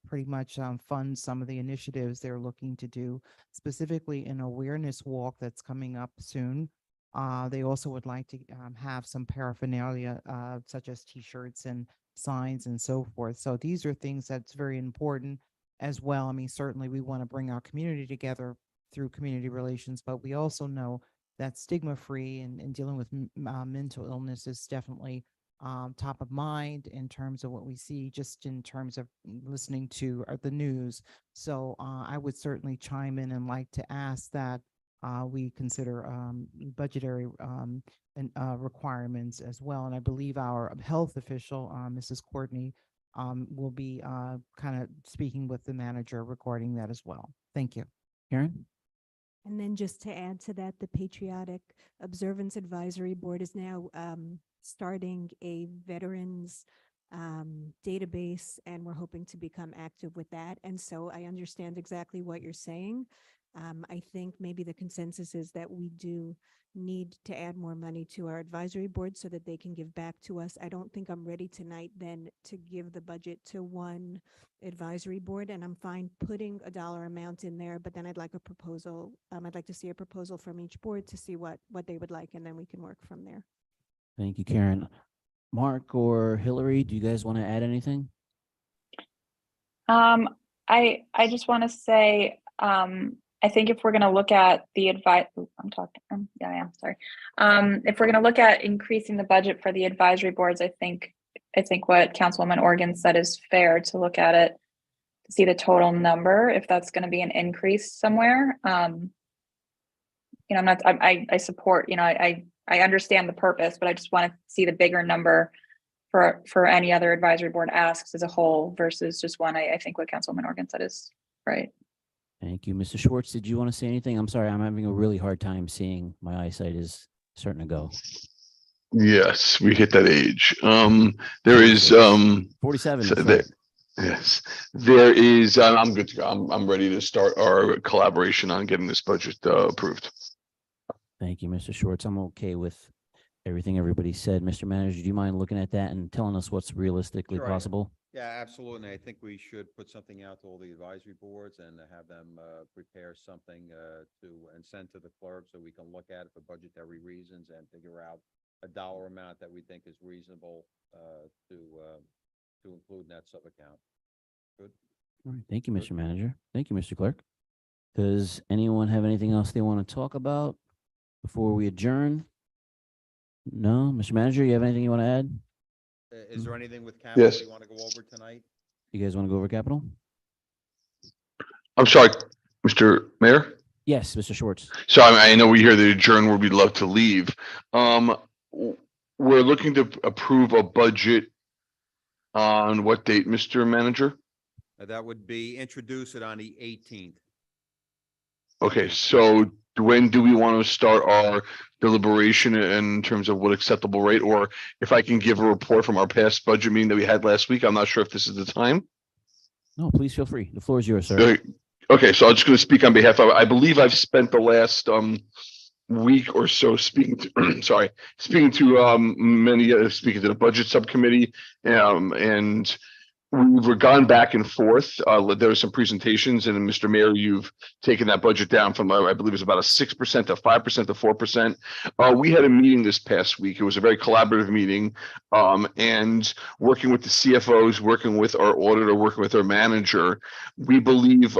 pretty much fund some of the initiatives they're looking to do, specifically an awareness walk that's coming up soon. They also would like to have some paraphernalia such as T-shirts and signs and so forth. So these are things that's very important as well. I mean, certainly we want to bring our community together through community relations, but we also know that stigma free and dealing with mental illness is definitely top of mind in terms of what we see, just in terms of listening to the news. So I would certainly chime in and like to ask that we consider budgetary requirements as well. And I believe our health official, Mrs. Courtney, will be kind of speaking with the manager regarding that as well. Thank you.
Karen?
And then just to add to that, the Patriotic Observance Advisory Board is now starting a veterans database, and we're hoping to become active with that. And so I understand exactly what you're saying. I think maybe the consensus is that we do need to add more money to our advisory board so that they can give back to us. I don't think I'm ready tonight then to give the budget to one advisory board, and I'm fine putting a dollar amount in there, but then I'd like a proposal. I'd like to see a proposal from each board to see what they would like, and then we can work from there.
Thank you, Karen. Mark or Hillary, do you guys want to add anything?
I just want to say, I think if we're going to look at the if we're going to look at increasing the budget for the advisory boards, I think what Councilwoman Organ said is fair, to look at it, to see the total number, if that's going to be an increase somewhere. You know, I support, you know, I understand the purpose, but I just want to see the bigger number for any other advisory board asks as a whole versus just one. I think what Councilwoman Organ said is right.
Thank you. Mr. Schwartz, did you want to say anything? I'm sorry, I'm having a really hard time seeing. My eyesight is starting to go.
Yes, we hit that age. There is
47.
so yes, there is. I'm good to go. I'm ready to start our collaboration on getting this budget approved.
Thank you, Mr. Schwartz. I'm okay with everything everybody said. Mr. Manager, do you mind looking at that and telling us what's realistically
Sure.
possible?
Yeah, absolutely. I think we should put something out to all the advisory boards and have them prepare something and send to the clerk so we can look at it for budgetary reasons and figure out a dollar amount that we think is reasonable to include in that sub account. Good.
All right. Thank you, Mr. Manager. Thank you, Mr. Clerk. Does anyone have anything else they want to talk about before we adjourn? No, Mr. Manager, you have anything you want to add?
Is there anything with capital
Yes.
you want to go over tonight?
You guys want to go over capital?
I'm sorry, Mr. Mayor.
Yes, Mr. Schwartz.
So I know we hear the adjourn where we'd love to leave. We're looking to approve a budget on what date, Mr. Manager?
That would be introduce it on the 18th.
Okay, so when do we want to start our deliberation in terms of what acceptable rate? Or if I can give a report from our past budget meeting that we had last week, I'm not sure if this is the time.
No, please feel free. The floor is yours, sir.
Okay, so I'm just going to speak on behalf of, I believe I've spent the last week or so speaking to, speaking to the budget subcommittee, and we've gone back and forth. There were some presentations, and Mr. Mayor, you've taken that budget down from, I believe it was about a 6% to 5% to 4%. We had a meeting this past week. It was a very collaborative meeting, and working with the CFOs, working with our auditor, working with our manager, we believe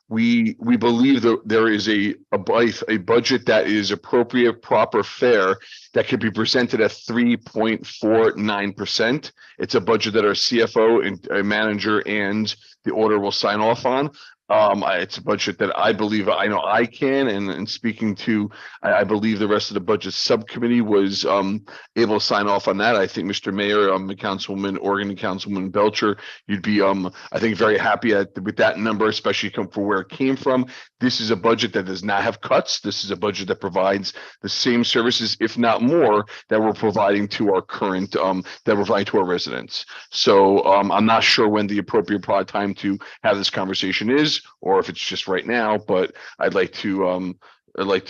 we believe that there is a budget that is appropriate, proper, fair, that could be presented at 3.49%. It's a budget that our CFO and manager and the auditor will sign off on. It's a budget that I believe I know I can, and speaking to, I believe the rest of the budget subcommittee was able to sign off on that. I think Mr. Mayor, Councilwoman Organ and Councilwoman Belcher, you'd be I think very happy with that number, especially for where it came from. This is a budget that does not have cuts. This is a budget that provides the same services, if not more, that we're providing to our current that we're providing to our residents. So I'm not sure when the appropriate time to have this conversation is, or if it's just right now, but I'd like to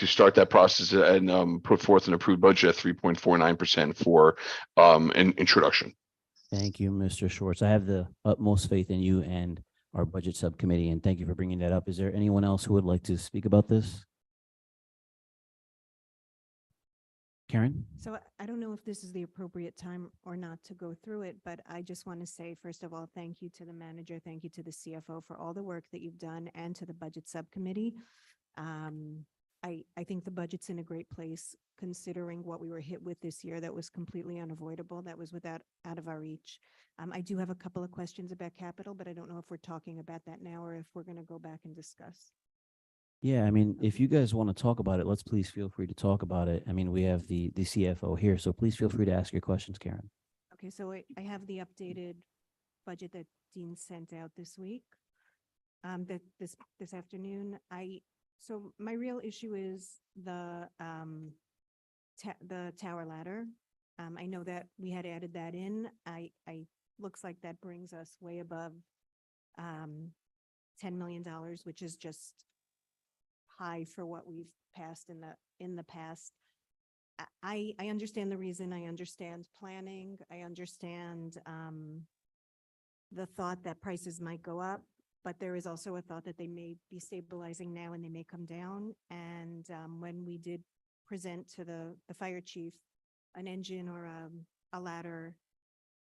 start that process and put forth an approved budget at 3.49% for an introduction.
Thank you, Mr. Schwartz. I have the utmost faith in you and our budget subcommittee, and thank you for bringing that up. Is there anyone else who would like to speak about this? Karen?
So I don't know if this is the appropriate time or not to go through it, but I just want to say, first of all, thank you to the manager, thank you to the CFO for all the work that you've done, and to the budget subcommittee. I think the budget's in a great place considering what we were hit with this year. That was completely unavoidable. That was out of our reach. I do have a couple of questions about capital, but I don't know if we're talking about that now or if we're going to go back and discuss.
Yeah, I mean, if you guys want to talk about it, let's please feel free to talk about it. I mean, we have the CFO here, so please feel free to ask your questions, Karen.
Okay, so I have the updated budget that Dean sent out this week, this afternoon. So my real issue is the tower ladder. I know that we had added that in. Looks like that brings us way above $10 million, which is just high for what we've passed in the past. I understand the reason. I understand planning. I understand the thought that prices might go up, but there is also a thought that they may be stabilizing now and they may come down. And when we did present to the fire chief an engine or a ladder,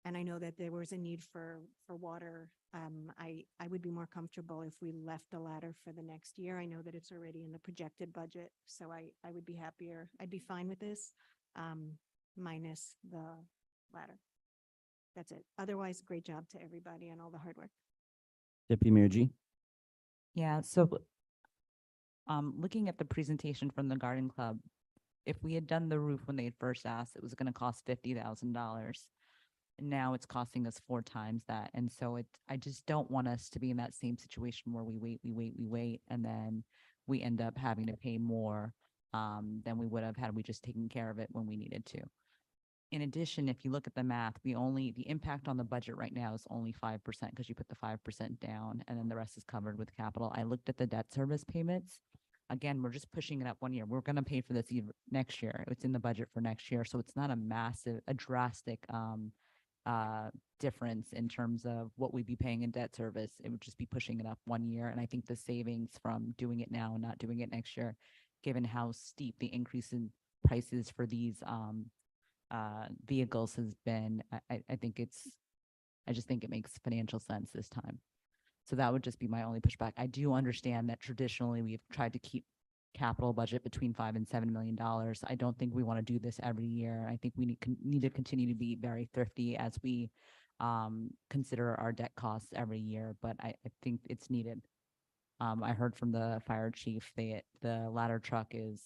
and I know that there was a need for water, I would be more comfortable if we left the ladder for the next year. I know that it's already in the projected budget, so I would be happier. I'd be fine with this, minus the ladder. That's it. Otherwise, great job to everybody and all the hard work.
Deputy Mayor G?
Yeah, so looking at the presentation from the Garden Club, if we had done the roof when they had first asked, it was going to cost $50,000. Now it's costing us 4 times that. And so I just don't want us to be in that same situation where we wait, and then we end up having to pay more than we would have had we just taken care of it when we needed to. In addition, if you look at the math, the impact on the budget right now is only 5% because you put the 5% down and then the rest is covered with capital. I looked at the debt service payments. Again, we're just pushing it up 1 year. We're going to pay for this next year. It's in the budget for next year. So it's not a drastic difference in terms of what we'd be paying in debt service. It would just be pushing it up 1 year. And I think the savings from doing it now and not doing it next year, given how steep the increase in prices for these vehicles has been, I just think it makes financial sense this time. So that would just be my only pushback. I do understand that traditionally we've tried to keep capital budget between $5 and $7 million. I don't think we want to do this every year. I think we need to continue to be very thrifty as we consider our debt costs every year, but I think it's needed. I heard from the fire chief that the ladder truck is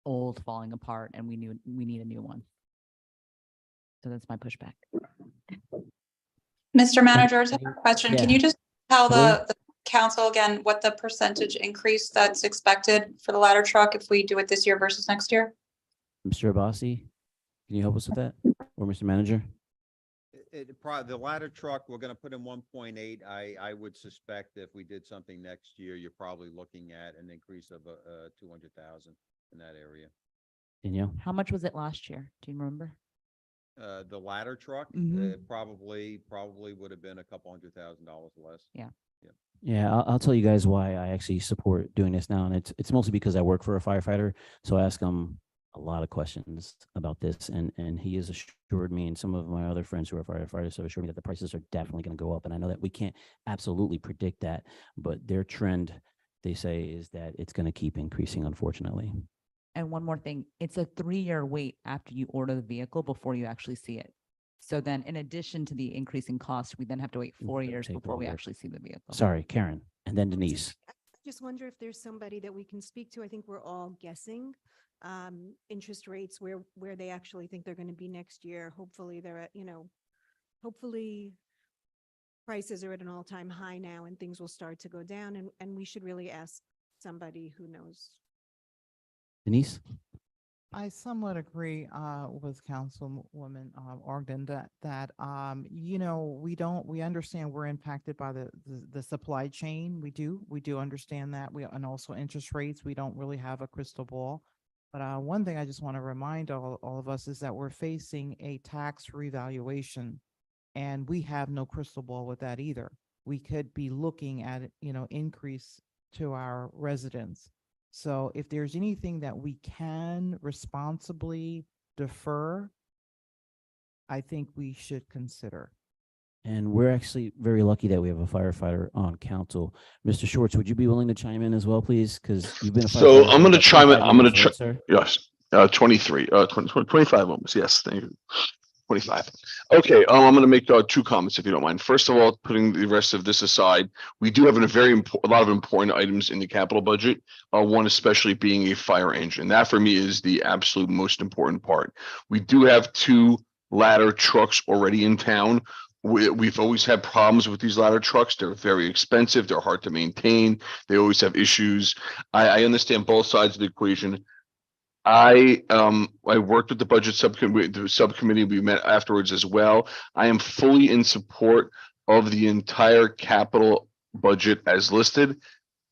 old, falling apart, and we need a new one. So that's my pushback.
Mr. Manager, I have a question. Can
Yeah.
you just tell the council again what the percentage increase that's expected for the ladder truck if we do it this year versus next year?
Mr. Abbasi, can you help us with that? Or Mr. Manager?
The ladder truck, we're gonna put in 1.8. I would suspect if we did something next year, you're probably looking at an increase of 200,000 in that area.
Danielle?
How much was it last year? Do you remember?
The ladder truck,
Mhm.
probably would have been a couple $100,000 less.
Yeah.
Yeah, I'll tell you guys why I actually support doing this now. And it's mostly because I work for a firefighter. So I ask him a lot of questions about this. And he has assured me, and some of my other friends who are firefighters have assured me that the prices are definitely going to go up. And I know that we can't absolutely predict that, but their trend, they say, is that it's going to keep increasing, unfortunately.
And one more thing, it's a 3-year wait after you order the vehicle before you actually see it. So then in addition to the increasing cost, we then have to wait 4 years
take
before we
longer.
actually see the vehicle.
Sorry, Karen, and then Denise.
I just wonder if there's somebody that we can speak to. I think we're all guessing interest rates where they actually think they're going to be next year. Hopefully they're at, hopefully prices are at an all-time high now and things will start to go down and we should really ask somebody who knows.
Denise?
I somewhat agree with Councilwoman Ogden that we understand we're impacted by the supply chain. We do understand that. And also interest rates. We don't really have a crystal ball. But one thing I just want to remind all of us is that we're facing a tax revaluation, and we have no crystal ball with that either. We could be looking at increase to our residents. So if there's anything that we can responsibly defer, I think we should consider.
And we're actually very lucky that we have a firefighter on council. Mr. Schwartz, would you be willing to chime in as well, please? Because you've been a
So
firefighter
I'm
for
going to
about
chime in.
25
I'm going to
minutes, right, sir?
yes, 23, 25 almost. Yes, thank you. 25. Okay, I'm going to make 2 comments if you don't mind. First of all, putting the rest of this aside, we do have a lot of important items in the capital budget. One especially being a fire engine. That for me is the absolute most important part. We do have 2 ladder trucks already in town. We've always had problems with these ladder trucks. They're very expensive. They're hard to maintain. They always have issues. I understand both sides of the equation. I worked with the budget subcommittee. We met afterwards as well. I am fully in support of the entire capital budget as listed.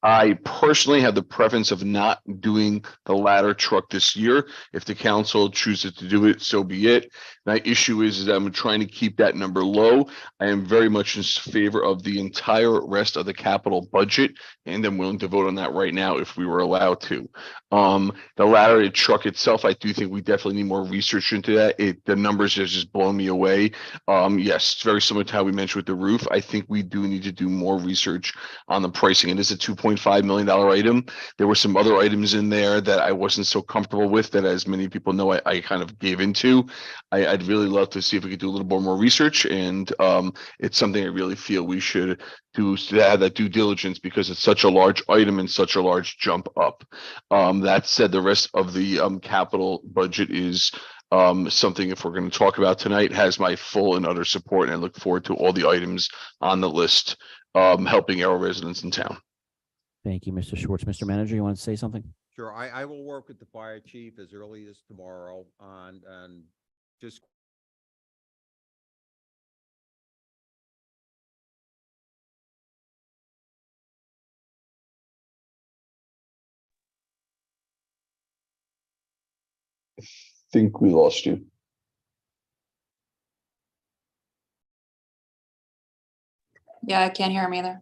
I personally have the preference of not doing the ladder truck this year. If the council chooses to do it, so be it. My issue is that I'm trying to keep that number low. I am very much in favor of the entire rest of the capital budget, and I'm willing to vote on that right now if we were allowed to. The ladder truck itself, I do think we definitely need more research into that. The numbers have just blown me away. Yes, it's very similar to how we mentioned with the roof. I think we do need to do more research on the pricing. It is a $2.5 million item. There were some other items in there that I wasn't so comfortable with that, as many people know, I kind of gave into. I'd really love to see if we could do a little more research, and it's something I really feel we should do to have that due diligence, because it's such a large item and such a large jump up. That said, the rest of the capital budget is something, if we're going to talk about tonight, has my full and utter support, and I look forward to all the items on the list helping our residents in town.
Thank you, Mr. Schwartz. Mr. Manager, you want to say something?
Sure, I will work with the fire chief as early as tomorrow on, and just
Think we lost you.
Yeah, I can't hear him either.